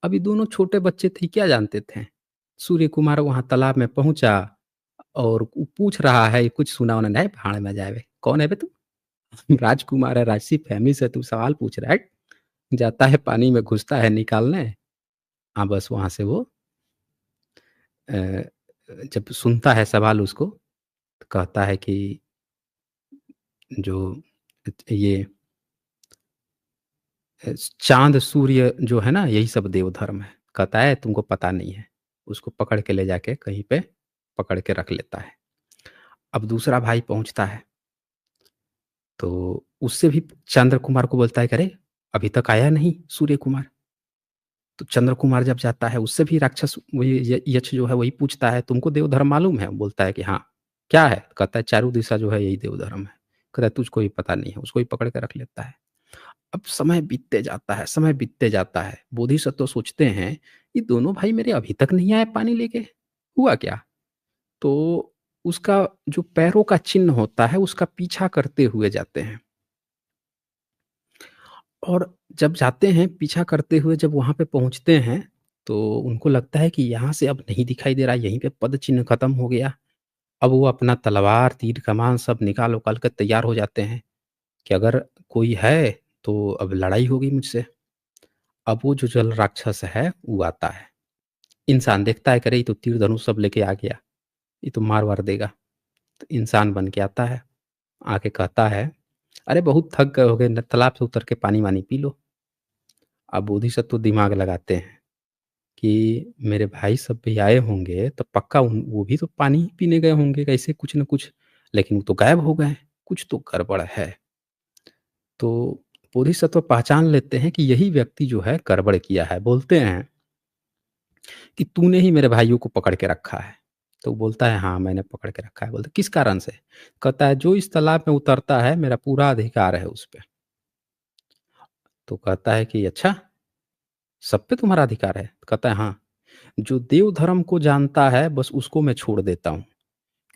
अभी दोनों छोटे बच्चे थे, क्या जानते थे? सूर्य कुमार वहाँ तालाब में पहुँचा और वो पूछ रहा है, कुछ सुना उन्होंने, "है भाड़ में जाए बे, कौन है बे तू? राजकुमार है, राजसी फ़हमी से तू सवाल पूछ रहा है।" जाता है पानी में घुसता है निकालने, हाँ, बस वहाँ से वो अ, जब सुनता है सवाल उसको, तो कहता है कि जो ये चाँद, सूर्य जो है ना, यही सब देव धर्म है। कहता है तुमको पता नहीं है। उसको पकड़ के ले जाके कहीं पे पकड़ के रख लेता है। अब दूसरा भाई पहुँचता है, तो उससे भी चंद्र कुमार को बोलता है कि अरे! अभी तक आया नहीं सूर्य कुमार। तो चंद्र कुमार जब जाता है, उससे भी राक्षस वही यक्ष जो है वही पूछता है, तुमको देव धर्म मालूम है? बोलता है कि हाँ। क्या है? कहता है चारों दिशा जो है यही देव धर्म है। कहता है तुझको भी पता नहीं है, उसको भी पकड़ के रख लेता है। अब समय बीतते जाता है, समय बीतते जाता है। बोधिसत्व सोचते हैं, ये दोनों भाई मेरे अभी तक नहीं आए पानी लेके, हुआ क्या? तो उसका जो पैरों का चिन्ह होता है, उसका पीछा करते हुए जाते हैं और जब जाते हैं, पीछा करते हुए जब वहाँ पे पहुँचते हैं, तो उनको लगता है कि यहाँ से अब नहीं दिखाई दे रहा, यहीं पे पद चिन्ह खत्म हो गया। अब वो अपना तलवार, तीर, कमान सब निकाल-उकाल के तैयार हो जाते हैं कि अगर कोई है, तो अब लड़ाई होगी मुझसे। अब वो जो जल राक्षस है, वो आता है। इंसान देखता है कि अरे! ये तो तीर धनुष सब लेके आ गया, ये तो मार-वार देगा। तो इंसान बन के आता है, आके कहता है, "अरे! बहुत थक गए होगे न, तालाब से उतर के पानी-वानी पी लो।" अब बोधिसत्व दिमाग लगाते हैं कि मेरे भाई सब भी आए होंगे, तो पक्का वो भी तो पानी ही पीने गए होंगे कैसे कुछ न कुछ, लेकिन वो तो गायब हो गए हैं, कुछ तो गड़बड़ है। तो बोधिसत्व पहचान लेते हैं कि यही व्यक्ति जो है गड़बड़ किया है। बोलते हैं कि तूने ही मेरे भाइयों को पकड़ के रखा है। तो वो बोलता है हाँ, मैंने पकड़ के रखा है। बोलते किस कारण से? कहता है जो इस तालाब में उतरता है मेरा पूरा अधिकार है उस पे। तो कहता है कि अच्छा, सब पे तुम्हारा अधिकार है? कहता है हाँ, जो देव धर्म को जानता है बस उसको मैं छोड़ देता हूँ।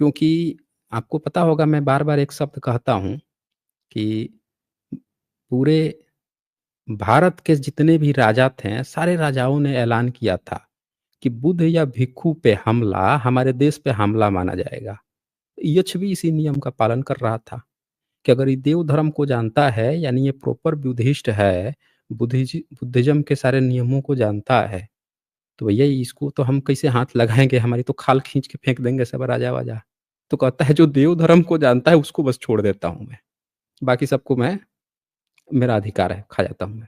क्योंकि आपको पता होगा मैं बार-बार एक शब्द कहता हूँ कि पूरे भारत के जितने भी राजा थे, सारे राजाओं ने ऐलान किया था कि बुद्ध या भिक्षु पे हमला हमारे देश पे हमला माना जाएगा। यक्ष भी इसी नियम का पालन कर रहा था कि अगर ये देव धर्म को जानता है यानी ये प्रॉपर बुद्धिस्ट है, बुद्धिज़्म के सारे नियमों को जानता है, तो भैया इसको तो हम कैसे हाथ लगाएँगे, हमारी तो खाल खींच के फेंक देंगे सब राजा-वाजा। तो कहता है जो देव धर्म को जानता है उसको बस छोड़ देता हूँ मैं, बाकी सबको मैं मेरा अधिकार है, खा जाता हूँ मैं।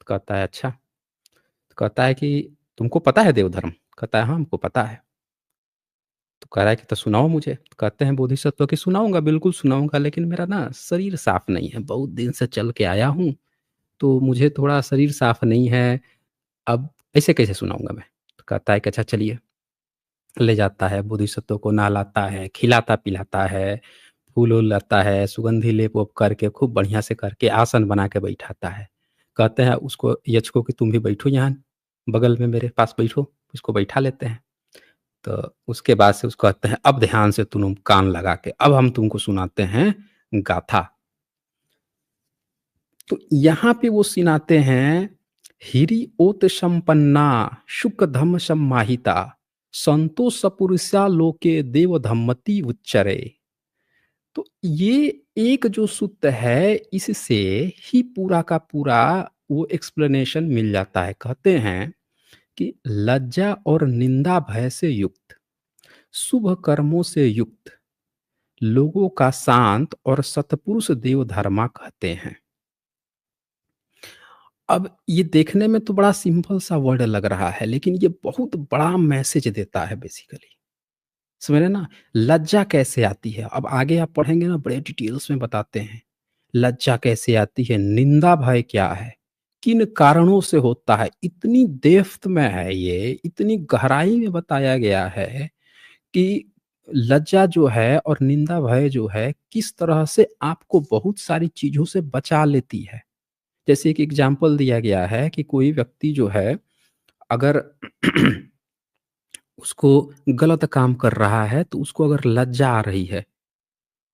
तो कहता है अच्छा, तो कहता है कि तुमको पता है देव धर्म? कहता है हाँ, हमको पता है। तो कह रहा है कि तो सुनाओ मुझे। तो कहते हैं बोधिसत्व कि सुनाऊँगा, बिल्कुल सुनाऊँगा, लेकिन मेरा ना शरीर साफ़ नहीं है, बहुत दिन से चल के आया हूँ, तो मुझे थोड़ा शरीर साफ़ नहीं है, अब ऐसे कैसे सुनाऊँगा मैं? तो कहता है कि अच्छा चलिए, ले जाता है, बोधिसत्व को नहलाता है, खिलाता-पिलाता है, फूल-वूल लाता है, सुगंधि लेप-वेप करके खूब बढ़िया से करके आसन बना के बैठाता है। कहते हैं उसको यक्ष को कि तुम भी बैठो यहाँ, बगल में मेरे पास बैठो, उसको बैठा लेते हैं। तो उसके बाद से उसको कहते हैं अब ध्यान से तुम कान लगा के अब हम तुमको सुनाते हैं गाथा। तो यहाँ पे वो सुनाते हैं हिरि ओत संपन्ना शुक धम्म सम्माहिता संतोष पुरुषा लोके देव धम्मति उच्चरे। तो ये एक जो सूत्र है इससे ही पूरा का पूरा वो एक्सप्लेनेशन मिल जाता है। कहते हैं कि लज्जा और निंदा भय से युक्त, शुभ कर्मों से युक्त लोगों का शांत और सतपुरुष देवधर्मा कहते हैं। अब ये देखने में तो बड़ा सिंपल सा वर्ड लग रहा है, लेकिन ये बहुत बड़ा मैसेज देता है बेसिकली। समझ रहे हैं ना? लज्जा कैसे आती है? अब आगे आप पढ़ेंगे ना बड़े डिटेल्स में बताते हैं। लज्जा कैसे आती है? निंदा भय क्या है? किन कारणों से होता है? इतनी डेप्थ में है ये, इतनी गहराई में बताया गया है कि लज्जा जो है और निंदा भय जो है, किस तरह से आपको बहुत सारी चीज़ों से बचा लेती है। जैसे एक एग्ज़ाम्पल दिया गया है कि कोई व्यक्ति जो है, अगर उसको गलत काम कर रहा है, तो उसको अगर लज्जा आ रही है,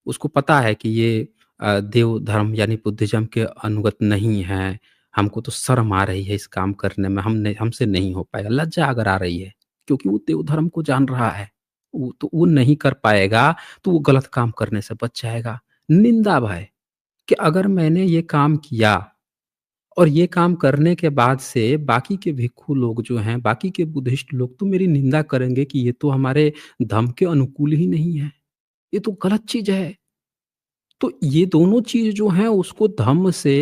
उसको पता है कि ये देव धर्म यानी बुद्धिज़्म के अनुगत नहीं है, हमको तो शर्म आ रही है इस काम करने में, हमसे नहीं हो पाएगा। लज्जा अगर आ रही है, क्योंकि वो देव धर्म को जान रहा है, वो नहीं कर पाएगा, तो वो गलत काम करने से बच जाएगा। निंदा भय कि अगर मैंने ये काम किया और ये काम करने के बाद से बाकी के भिक्षु लोग जो हैं, बाकी के बुद्धिस्ट लोग तो मेरी निंदा करेंगे कि ये तो हमारे धर्म के अनुकूल ही नहीं है, ये तो गलत चीज़ है। तो ये दोनों चीज़ जो हैं उसको धम्म से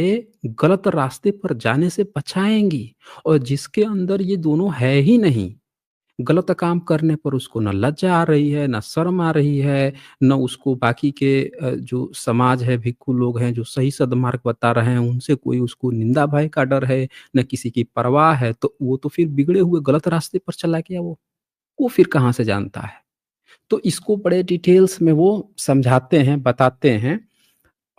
गलत रास्ते पर जाने से बचाएँगी, और जिसके अंदर ये दोनों है ही नहीं, गलत काम करने पर उसको ना लज्जा आ रही है, ना शर्म आ रही है, ना उसको बाकी के जो समाज है, भिक्षु लोग हैं जो सही सद्मार्ग बता रहे हैं उनसे कोई उसको निंदा भय का डर है, ना किसी की परवाह है, तो वो तो फिर बिगड़े हुए गलत रास्ते पर चला गया वो फिर कहाँ से जानता है? तो इसको बड़े डिटेल्स में वो समझाते हैं, बताते हैं,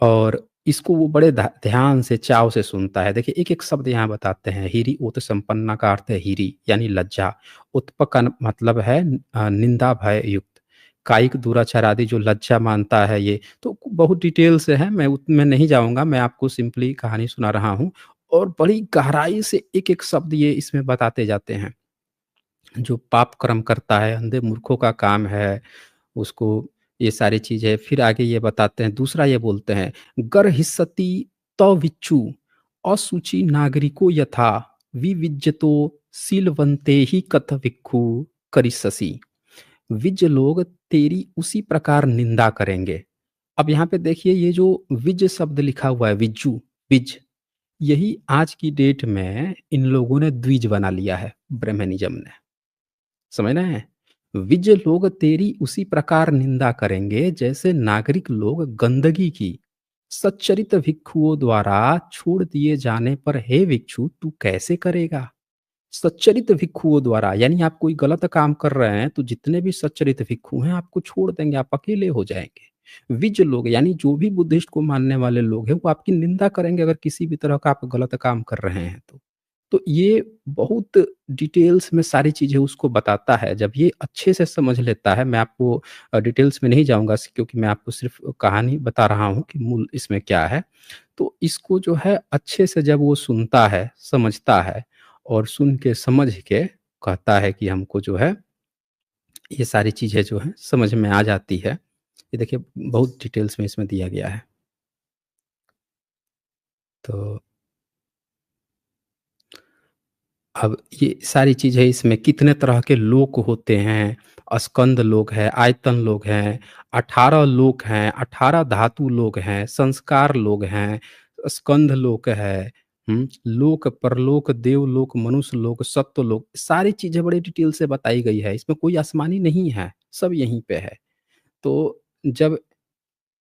और इसको वो बड़े ध्यान से, चाव से सुनता है। देखिए एक-एक शब्द यहाँ बताते हैं। हीरि ओत संपन्ना का अर्थ है हीरि यानी लज्जा। उत्प का मतलब है निंदा भय युक्त। कायिक दुराचार आदि जो लज्जा मानता है ये, तो बहुत डिटेल से है, मैं उसमें नहीं जाऊँगा, मैं आपको सिंपली कहानी सुना रहा हूँ और बड़ी गहराई से एक-एक शब्द ये इसमें बताते जाते हैं। जो पाप कर्म करता है, अंधे मूर्खों का काम है, उसको ये सारी चीज़ें फिर आगे ये बताते हैं, दूसरा ये बोलते हैं, गर्हिष्यति तविच्छु अशुचि नागरिको यथा विविज्यतो सीलवन्ते ही कथ भिक्खु करिष्यसि। विज लोग तेरी उसी प्रकार निंदा करेंगे। अब यहाँ पे देखिए ये जो विज शब्द लिखा हुआ है, विज्जू, विज, यही आज की डेट में इन लोगों ने द्विज बना लिया है, ब्रह्मनिज्म ने। समझ रहे हैं? विज लोग तेरी उसी प्रकार निंदा करेंगे जैसे नागरिक लोग गंदगी की सच्चरित भिक्षुओं द्वारा छोड़ दिए जाने पर, हे भिक्षु तू कैसे करेगा? सच्चरित भिक्षुओं द्वारा, यानी आप कोई गलत काम कर रहे हैं तो जितने भी सच्चरित भिक्षु हैं आपको छोड़ देंगे, आप अकेले हो जाएंगे। विज लोग यानी जो भी बुद्धिस्ट को मानने वाले लोग हैं वो आपकी निंदा करेंगे अगर किसी भी तरह का आप गलत काम कर रहे हैं तो ये बहुत डिटेल्स में सारी चीज़ें उसको बताता है। जब ये अच्छे से समझ लेता है, मैं आपको डिटेल्स में नहीं जाऊँगा क्योंकि मैं आपको सिर्फ़ कहानी बता रहा हूँ कि मूल इसमें क्या है। तो इसको जो है अच्छे से जब वो सुनता है, समझता है और सुन के समझ के कहता है कि हमको जो है ये सारी चीज़ें जो हैं समझ में आ जाती है। ये देखिए बहुत डिटेल्स में इसमें दिया गया है। तो अब ये सारी चीज़ें इसमें कितने तरह के लोक होते हैं, स्कंद लोक है, आयतन लोक हैं, 18 लोक हैं, 18 धातु लोक हैं, संस्कार लोक हैं, स्कंद लोक है, लोक, परलोक, देवलोक, मनुष्य लोक, सत्व लोक, सारी चीज़ें बड़ी डिटेल से बताई गई है। इसमें कोई आसमानी नहीं है, सब यहीं पे है। तो जब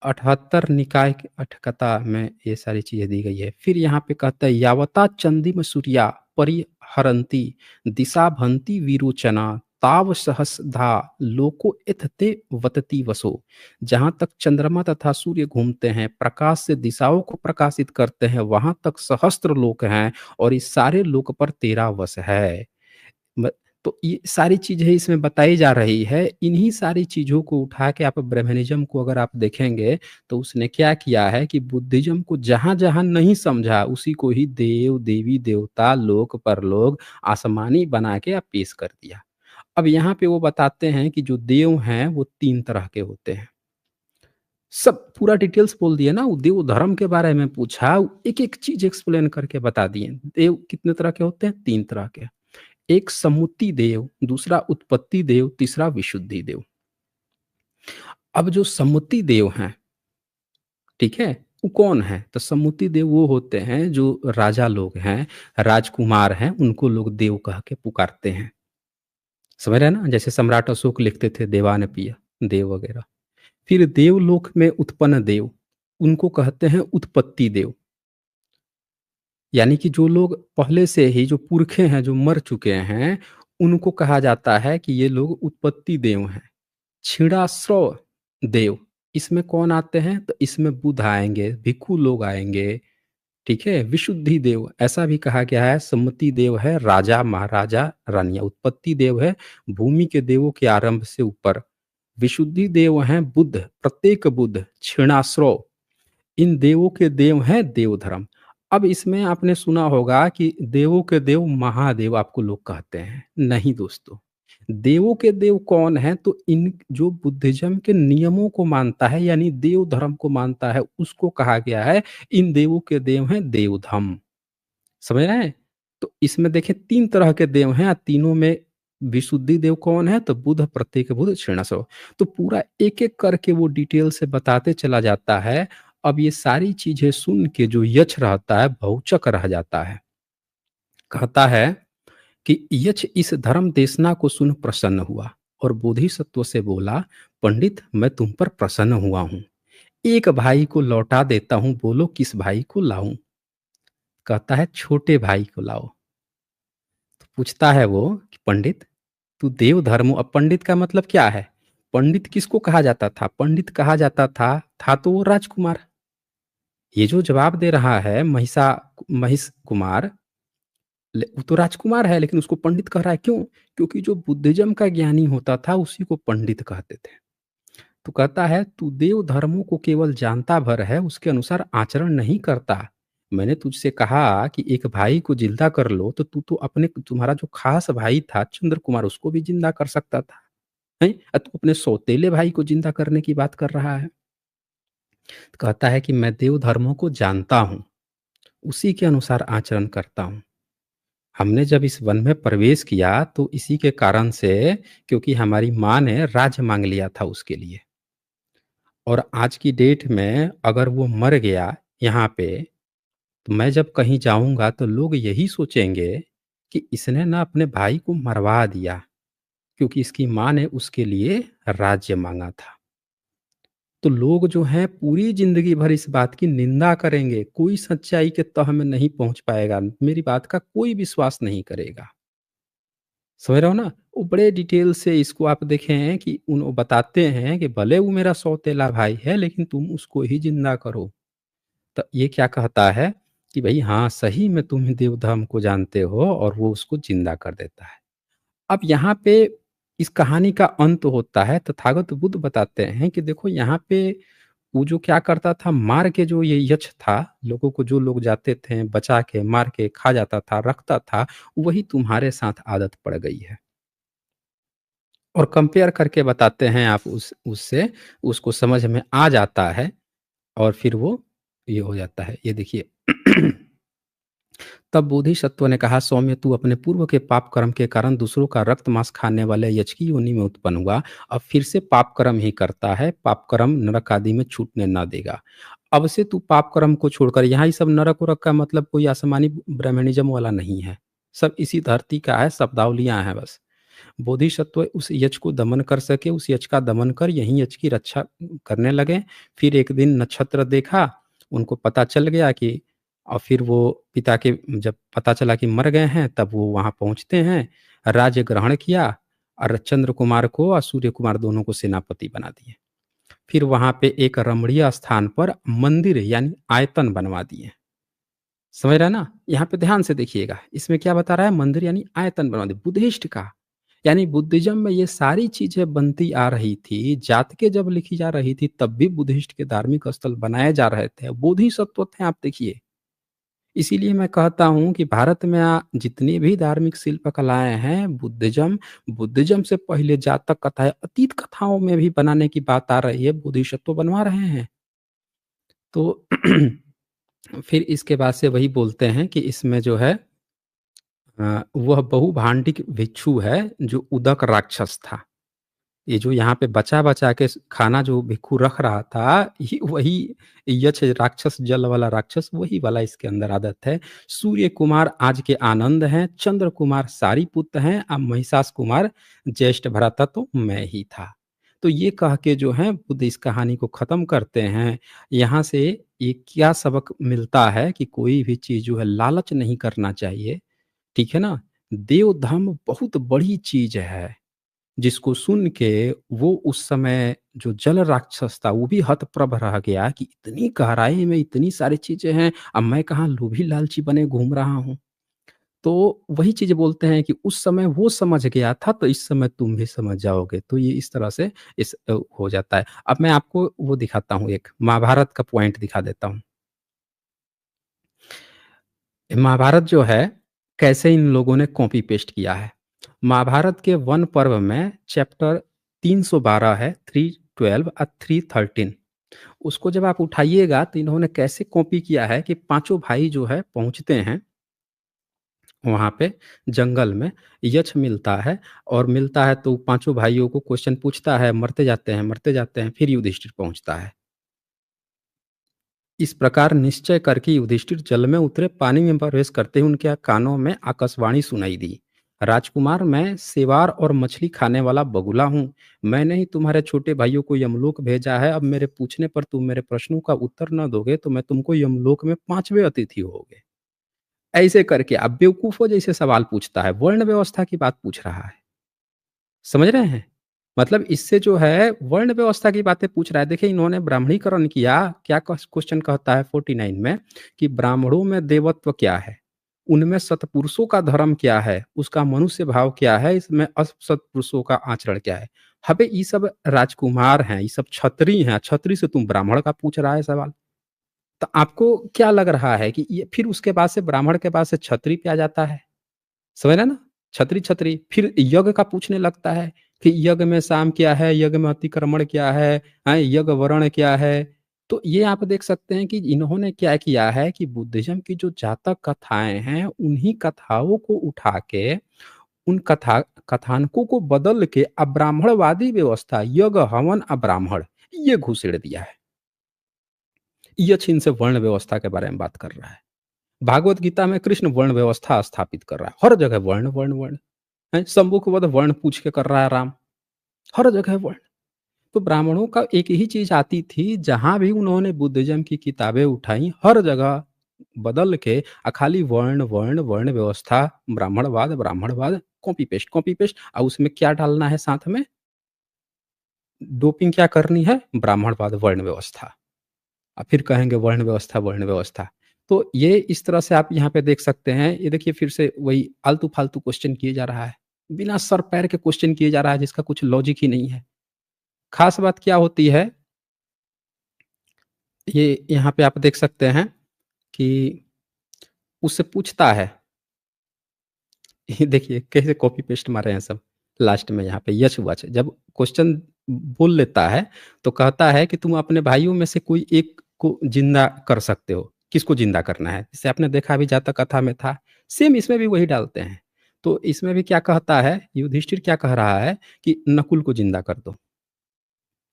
78 निकाय की अठकथा में ये सारी चीज़ें दी गई है। फिर यहाँ पे कहता है यावता चंदिम सूर्या परिहरन्ति दिशा भंति विरोचना ताव सहस्धा लोको एथते वतति वसो। जहाँ तक चंद्रमा तथा सूर्य घूमते हैं, प्रकाश से दिशाओं को प्रकाशित करते हैं, वहां तक सहस्त्र लोक हैं और इस सारे लोक पर तेरा वश है। ब तो ये सारी चीज़ें इसमें बताई जा रही है। इन्हीं सारी चीज़ों को उठा के आप ब्रह्मनिज़्म को अगर आप देखेंगे, तो उसने क्या किया है कि बुद्धिज़्म को जहाँ-जहाँ नहीं समझा, उसी को ही देव, देवी, देवता, लोक, परलोक, आसमानी बना के पेश कर दिया। अब यहाँ पे वो बताते हैं कि जो देव हैं, वो 3 तरह के होते हैं। सब पूरा डिटेल्स बोल दिए ना, वो देव धर्म के बारे में पूछा, एक-एक चीज़ एक्सप्लेन करके बता दिए। देव कितने तरह के होते हैं? 3 तरह के। एक सम्मुति देव, दूसरा उत्पत्ति देव, तीसरा विशुद्धि देव। अब जो सम्मुति देव हैं, ठीक है? वो कौन है? तो सम्मुति देव वो होते हैं जो राजा लोग हैं, राजकुमार हैं, उनको लोग देव कह के पुकारते हैं। समझ रहे हैं ना? जैसे सम्राट अशोक लिखते थे देवान पिया, देव वगैरह। फिर देवलोक में उत्पन्न देव, उनको कहते हैं उत्पत्ति देव। यानी कि जो लोग पहले से ही जो पुरखे हैं, जो मर चुके हैं, उनको कहा जाता है कि ये लोग उत्पत्ति देव हैं। क्षीणाश्रव देव, इसमें कौन आते हैं? तो इसमें बुद्ध आएँगे, भिक्षु लोग आएँगे, ठीक है? विशुद्धि देव ऐसा भी कहा गया है, सम्मति देव है राजा, महाराजा, रानियाँ, उत्पत्ति देव है भूमि के देवों के आरंभ से ऊपर, विशुद्धि देव हैं बुद्ध, प्रत्येक बुद्ध, क्षीणाश्रव, इन देवों के देव हैं देवधर्म। अब इसमें आपने सुना होगा कि देवों के देव महादेव आपको लोग कहते हैं। नहीं दोस्तों, देवों के देव कौन हैं? तो इन जो बुद्धिज़्म के नियमों को मानता है यानी देव धर्म को मानता है, उसको कहा गया है इन देवों के देव हैं देवधम। समझ रहे हैं? तो इसमें देखिए 3 तरह के देव हैं, तीनों में विशुद्धि देव कौन है? तो बुध, प्रत्येक बुध, क्षीणशव। तो पूरा एक-एक करके वो डिटेल से बताते चला जाता है। अब ये सारी चीज़ें सुन के जो यक्ष रहता है, भौचक रह जाता है। कहता है कि यक्ष इस धर्म देशना को सुन प्रसन्न हुआ और बोधिसत्व से बोला, पंडित मैं तुम पर प्रसन्न हुआ हूँ। एक भाई को लौटा देता हूँ, बोलो किस भाई को लाऊं? कहता है छोटे भाई को लाओ। पूछता है वो कि पंडित तू देव धर्म, अब पंडित का मतलब क्या है? पंडित किसको कहा जाता था? पंडित कहा जाता था तो वो राजकुमार। ये जो जवाब दे रहा है महिष कुमार, वो तो राजकुमार है लेकिन उसको पंडित कह रहा है, क्यों? क्योंकि जो बुद्धिज्म का ज्ञानी होता था उसी को पंडित कहते थे। तो कहता है तू देव धर्मों को केवल जानता भर है, उसके अनुसार आचरण नहीं करता। मैंने तुझसे कहा कि एक भाई को जिंदा कर लो, तो तू तो अपने तुम्हारा जो खास भाई था चंद्र कुमार, उसको भी जिंदा कर सकता था। हैं? तू अपने सौतेले भाई को जिंदा करने की बात कर रहा है। तो कहता है कि मैं देव धर्मों को जानता हूँ, उसी के अनुसार आचरण करता हूँ। हमने जब इस वन में प्रवेश किया तो इसी के कारण से, क्योंकि हमारी माँ ने राज्य मांग लिया था उसके लिए। और आज की डेट में अगर वो मर गया यहाँ पे, तो मैं जब कहीं जाऊँगा तो लोग यही सोचेंगे कि इसने ना अपने भाई को मरवा दिया, क्योंकि इसकी माँ ने उसके लिए राज्य माँगा था। तो लोग जो हैं पूरी ज़िंदगी भर इस बात की निंदा करेंगे, कोई सच्चाई के तह में नहीं पहुँच पाएगा, मेरी बात का कोई विश्वास नहीं करेगा। समझ रहे हो ना? वो बड़े डिटेल से इसको आप देखें कि वो बताते हैं कि भले वो मेरा सौतेला भाई है, लेकिन तुम उसको ही ज़िंदा करो। तो ये क्या कहता है कि भई हाँ, सही में तुम देव धर्म को जानते हो, और वो उसको ज़िंदा कर देता है। अब यहाँ पे इस कहानी का अंत होता है, तथागत बुद्ध बताते हैं कि देखो यहाँ पे वो जो क्या करता था, मार के जो ये यक्ष था, लोगों को जो लोग जाते थे बचा के, मार के खा जाता था, रखता था, वही तुम्हारे साथ आदत पड़ गई है। और कंपेयर करके बताते हैं आप उससे, उसको समझ में आ जाता है, और फिर वो ये हो जाता है। ये देखिए तब बोधिसत्व ने कहा, सौम्य तू अपने पूर्व के पाप कर्म के कारण दूसरों का रक्त मांस खाने वाले यक्ष की योनि में उत्पन्न हुआ। अब फिर से पाप कर्म ही करता है, पाप कर्म नरक आदि में छूटने न देगा। अब से तू पाप कर्म को छोड़कर, यहाँ ही सब नरक उरक का मतलब कोई आसमानी ब्राह्मणिज्म वाला नहीं है, सब इसी धरती का है, शब्दावलियां हैं बस। बोधिसत्व उस यक्ष को दमन कर सके, उस यक्ष का दमन कर यहीं यक्ष की रक्षा करने लगे। फिर एक दिन नक्षत्र देखा, उनको पता चल गया कि, और फिर वो पिता के जब पता चला कि मर गए हैं, तब वो वहाँ पहुँचते हैं, राज्य ग्रहण किया, और चंद्र कुमार को और सूर्य कुमार दोनों को सेनापति बना दिए। फिर वहाँ पे एक रमणीय स्थान पर मंदिर यानी आयतन बनवा दिए। समझ रहे हैं ना? यहाँ पे ध्यान से देखिएगा, इसमें क्या बता रहा है, मंदिर यानी आयतन बनवा दिए, बुद्धिस्ट का। यानी बुद्धिज़्म में ये सारी चीज़ें बनती आ रही थी, जातकें जब लिखी जा रही थी, तब भी बुद्धिस्ट के धार्मिक स्थल बनाए जा रहे थे, बोधिसत्व थे, आप देखिए। इसीलिए मैं कहता हूँ कि भारत में जितनी भी धार्मिक शिल्प कलाएँ हैं, बुद्धिज़्म से पहले जातक कथाएँ, अतीत कथाओं में भी बनाने की बात आ रही है, बोधिसत्व बनवा रहे हैं। तो फिर इसके बाद से वही बोलते हैं कि इसमें जो है वह बहुभांडिक भिक्षु है, जो उदक राक्षस था। ये जो यहाँ पे बचा-बचा के खाना जो भिक्षु रख रहा था, ये वही यक्ष राक्षस, जल वाला राक्षस, वही वाला इसके अंदर आदत है। सूर्य कुमार आज के आनंद हैं, चंद्र कुमार सारिपुत्र हैं, अब महिषास कुमार ज्येष्ठ भ्राता तो मैं ही था। तो ये कह के जो है बुद्ध इस कहानी को ख़त्म करते हैं। यहाँ से ये क्या सबक मिलता है कि कोई भी चीज़ जो है लालच नहीं करना चाहिए, ठीक है ना? देव धर्म बहुत बड़ी चीज़ है। जिसको सुन के वो उस समय जो जल राक्षस था, वो भी हतप्रभ रह गया कि इतनी गहराई में इतनी सारी चीज़ें हैं, अब मैं कहाँ लोभी लालची बने घूम रहा हूँ। तो वही चीज़ बोलते हैं कि उस समय वो समझ गया था, तो इस समय तुम भी समझ जाओगे। तो ये इस तरह से हो जाता है। अब मैं आपको वो दिखाता हूँ, एक महाभारत का पॉइंट दिखा देता हूँ। महाभारत जो है, कैसे इन लोगों ने कॉपी पेस्ट किया है। महाभारत के वन पर्व में चैप्टर 312 है, 312 और 313। उसको जब आप उठाइएगा तो इन्होंने कैसे कॉपी किया है कि पांचों भाई जो है पहुंचते हैं वहां पे जंगल में, यक्ष मिलता है, और मिलता है तो पांचों भाइयों को क्वेश्चन पूछता है, मरते जाते हैं, फिर युधिष्ठिर पहुंचता है। इस प्रकार निश्चय करके युधिष्ठिर जल में उतरे, पानी में प्रवेश करते ही उनके कानों में आकाशवाणी सुनाई दी। राजकुमार, मैं सेवार और मछली खाने वाला बगुला हूँ। मैंने ही तुम्हारे छोटे भाइयों को यमलोक भेजा है। अब मेरे पूछने पर तुम मेरे प्रश्नों का उत्तर न दोगे तो मैं तुमको यमलोक में पांचवे अतिथि होगे। ऐसे करके अब बेवकूफों जैसे सवाल पूछता है, वर्ण व्यवस्था की बात पूछ रहा है। समझ रहे हैं? मतलब इससे जो है वर्ण व्यवस्था की बातें पूछ रहा है। देखिए इन्होंने ब्राह्मणीकरण किया, क्या क्वेश्चन कहता है 49 में कि ब्राह्मणों में देवत्व क्या है? उनमें सत्पुरुषों का धर्म क्या है? उसका मनुष्य भाव क्या है? इसमें असत्पुरुषों का आचरण क्या है? अबे ये सब राजकुमार हैं, ये सब क्षत्रिय हैं, क्षत्रिय से तुम ब्राह्मण का पूछ रहा है सवाल? तो आपको क्या लग रहा है कि ये फिर उसके बाद से ब्राह्मण के बाद से क्षत्रिय पे आ जाता है? समझ रहे हैं ना? छतरी-छतरी, फिर यज्ञ का पूछने लगता है कि यज्ञ में साम क्या है? यज्ञ में अतिक्रमण क्या है? यज्ञ वर्ण क्या है? तो ये आप देख सकते हैं कि इन्होंने क्या किया है कि बुद्धिज़्म की जो जातक कथाएँ हैं, उन्हीं कथाओं को उठा के, उन कथानकों को बदल के अब्राह्मणवादी व्यवस्था, यज्ञ, हवन, अब्राह्मण, ये घुसेड़ दिया है। ये छीन से वर्ण व्यवस्था के बारे में बात कर रहा है। भागवत गीता में कृष्ण वर्ण व्यवस्था स्थापित कर रहा है। हर जगह वर्ण, वर्ण, वर्ण। शंभू के वध वर्ण पूछ के कर रहा है राम, हर जगह वर्ण। तो ब्राह्मणों का एक ही चीज आती थी, जहां भी उन्होंने बुद्धिज्म की किताबें उठाई, हर जगह बदल के खाली वर्ण वर्ण वर्ण व्यवस्था, ब्राह्मणवाद ब्राह्मणवाद, कॉपी पेस्ट, और उसमें क्या डालना है साथ में, डोपिंग क्या करनी है, ब्राह्मणवाद वर्ण व्यवस्था। फिर कहेंगे वर्ण व्यवस्था वर्ण व्यवस्था। तो ये इस तरह से आप यहाँ पे देख सकते हैं। ये देखिए फिर से वही आलतू फालतू क्वेश्चन किए जा रहा है, बिना सर पैर के क्वेश्चन किए जा रहा है, जिसका कुछ लॉजिक ही नहीं है। खास बात क्या होती है, ये यहाँ पे आप देख सकते हैं कि उससे पूछता है, ये देखिए कैसे कॉपी पेस्ट मारे हैं सब। लास्ट में यहाँ पे यच वच जब क्वेश्चन बोल लेता है, तो कहता है कि तुम अपने भाइयों में से कोई एक को जिंदा कर सकते हो, किसको जिंदा करना है, जैसे आपने देखा अभी जातक कथा में था, सेम इसमें भी वही डालते हैं। तो इसमें भी क्या कहता है, युधिष्ठिर क्या कह रहा है कि नकुल को जिंदा कर दो,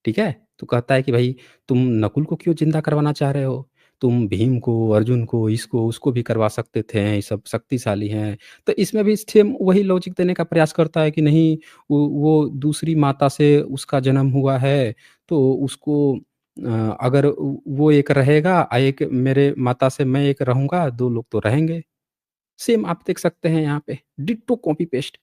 ठीक है? तो कहता है कि भाई तुम नकुल को क्यों ज़िंदा करवाना चाह रहे हो? तुम भीम को, अर्जुन को, इसको, उसको भी करवा सकते थे, ये सब शक्तिशाली हैं। तो इसमें भी सेम वही लॉजिक देने का प्रयास करता है कि नहीं, वो दूसरी माता से उसका जन्म हुआ है, तो उसको अगर वो एक रहेगा, एक मेरे माता से मैं एक रहूँगा, 2 लोग तो रहेंगे। सेम आप देख सकते हैं यहाँ पे, डिट्टो कॉपी पेस्ट।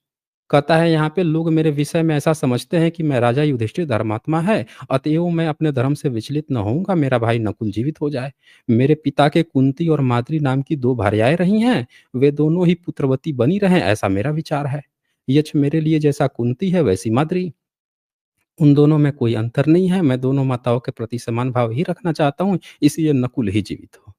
कहता है यहाँ पे, लोग मेरे विषय में ऐसा समझते हैं कि मैं राजा युधिष्ठिर धर्मात्मा है, अतएव मैं अपने धर्म से विचलित न होऊँगा, मेरा भाई नकुल जीवित हो जाए। मेरे पिता के कुंती और माद्री नाम की 2 भार्याएँ रही हैं, वे दोनों ही पुत्रवती बनी रहें, ऐसा मेरा विचार है। यक्ष मेरे लिए जैसा कुंती है, वैसी माद्री, उन दोनों में कोई अंतर नहीं है, मैं दोनों माताओं के प्रति समान भाव ही रखना चाहता हूँ, इसलिए नकुल ही जीवित हो।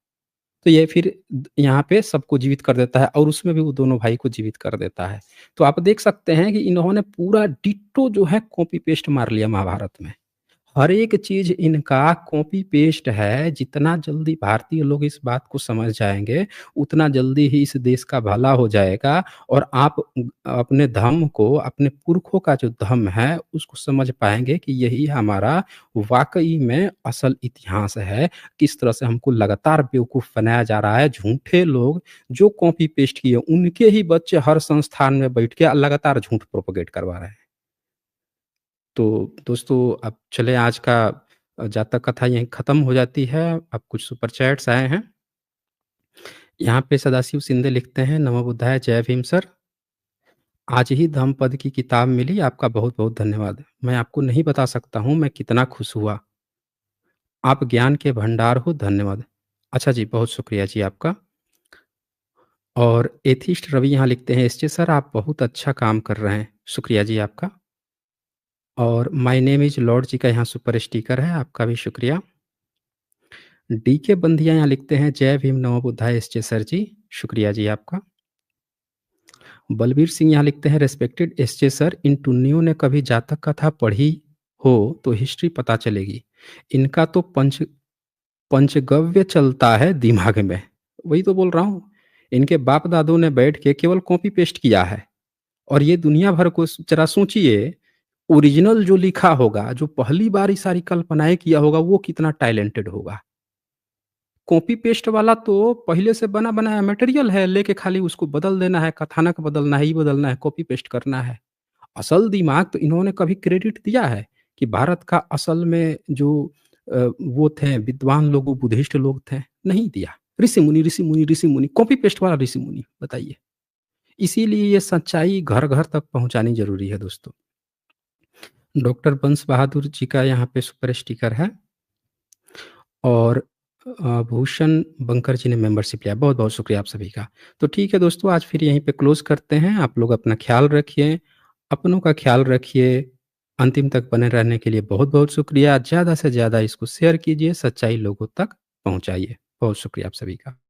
तो ये फिर यहाँ पे सबको जीवित कर देता है, और उसमें भी वो दोनों भाई को जीवित कर देता है। तो आप देख सकते हैं कि इन्होंने पूरा डिट्टो जो है कॉपी पेस्ट मार लिया महाभारत में। हर एक चीज़ इनका कॉपी पेस्ट है। जितना जल्दी भारतीय लोग इस बात को समझ जाएँगे, उतना जल्दी ही इस देश का भला हो जाएगा, और आप अपने धर्म को, अपने पुरखों का जो धर्म है, उसको समझ पाएँगे कि यही हमारा वाक़ई में असल इतिहास है। किस तरह से हमको लगातार बेवकूफ़ बनाया जा रहा है। झूठे लोग जो कॉपी पेस्ट किए, उनके ही बच्चे हर संस्थान में बैठ के लगातार झूठ प्रोपेगेट करवा रहे हैं। तो दोस्तों, अब चलें, आज का जातक कथा यहीं ख़त्म हो जाती है। अब कुछ सुपर चैट्स आए हैं। यहाँ पे सदाशिव शिंदे लिखते हैं, नमो बुद्धाय, जय भीम सर। आज ही धम्मपद की किताब मिली, आपका बहुत-बहुत धन्यवाद। मैं आपको नहीं बता सकता हूँ मैं कितना खुश हुआ। आप ज्ञान के भंडार हो, धन्यवाद। अच्छा जी, बहुत शुक्रिया जी आपका। और एथिस्ट रवि यहाँ लिखते हैं, एसजे सर आप बहुत अच्छा काम कर रहे हैं। शुक्रिया जी आपका। और माय नेम इज़ लॉर्ड जी का यहाँ सुपर स्टिकर है, आपका भी शुक्रिया। डीके बंधिया यहाँ लिखते हैं, जय भीम नमो बुद्धाय एसजे सर जी, शुक्रिया जी आपका। बलबीर सिंह यहाँ लिखते हैं, रिस्पेक्टेड एसजे सर, इन टुन्नियों ने कभी जातक कथा पढ़ी हो तो हिस्ट्री पता चलेगी। इनका तो पंचगव्य चलता है दिमाग में। वही तो बोल रहा हूँ। इनके बाप दादों ने बैठ के केवल कॉपी पेस्ट किया है, और ये दुनिया भर को जरा सोचिए, ओरिजिनल जो लिखा होगा, जो पहली बार ये सारी कल्पनाएँ किया होगा, वो कितना टैलेंटेड होगा। कॉपी पेस्ट वाला तो पहले से बना बनाया मटेरियल है, लेके खाली उसको बदल देना है, कथानक बदलना है, ये बदलना है, कॉपी पेस्ट करना है। असल दिमाग तो इन्होंने कभी क्रेडिट दिया है कि भारत का असल में जो वो थे विद्वान लोग, वो बुद्धिस्ट लोग थे? नहीं दिया। ऋषि मुनि, ऋषि मुनि, ऋषि मुनि, कॉपी पेस्ट वाला ऋषि मुनि, बताइए। इसीलिए ये सच्चाई घर घर तक पहुंचानी जरूरी है दोस्तों। डॉक्टर बंस बहादुर जी का यहाँ पे सुपर स्टिकर है, और भूषण बंकर जी ने मेंबरशिप लिया। बहुत-बहुत शुक्रिया आप सभी का। तो ठीक है दोस्तों, आज फिर यहीं पे क्लोज़ करते हैं। आप लोग अपना ख़्याल रखिए, अपनों का ख़्याल रखिए। अंतिम तक बने रहने के लिए बहुत-बहुत शुक्रिया। ज़्यादा से ज़्यादा इसको शेयर कीजिए, सच्चाई लोगों तक पहुँचाइए। बहुत शुक्रिया आप सभी का।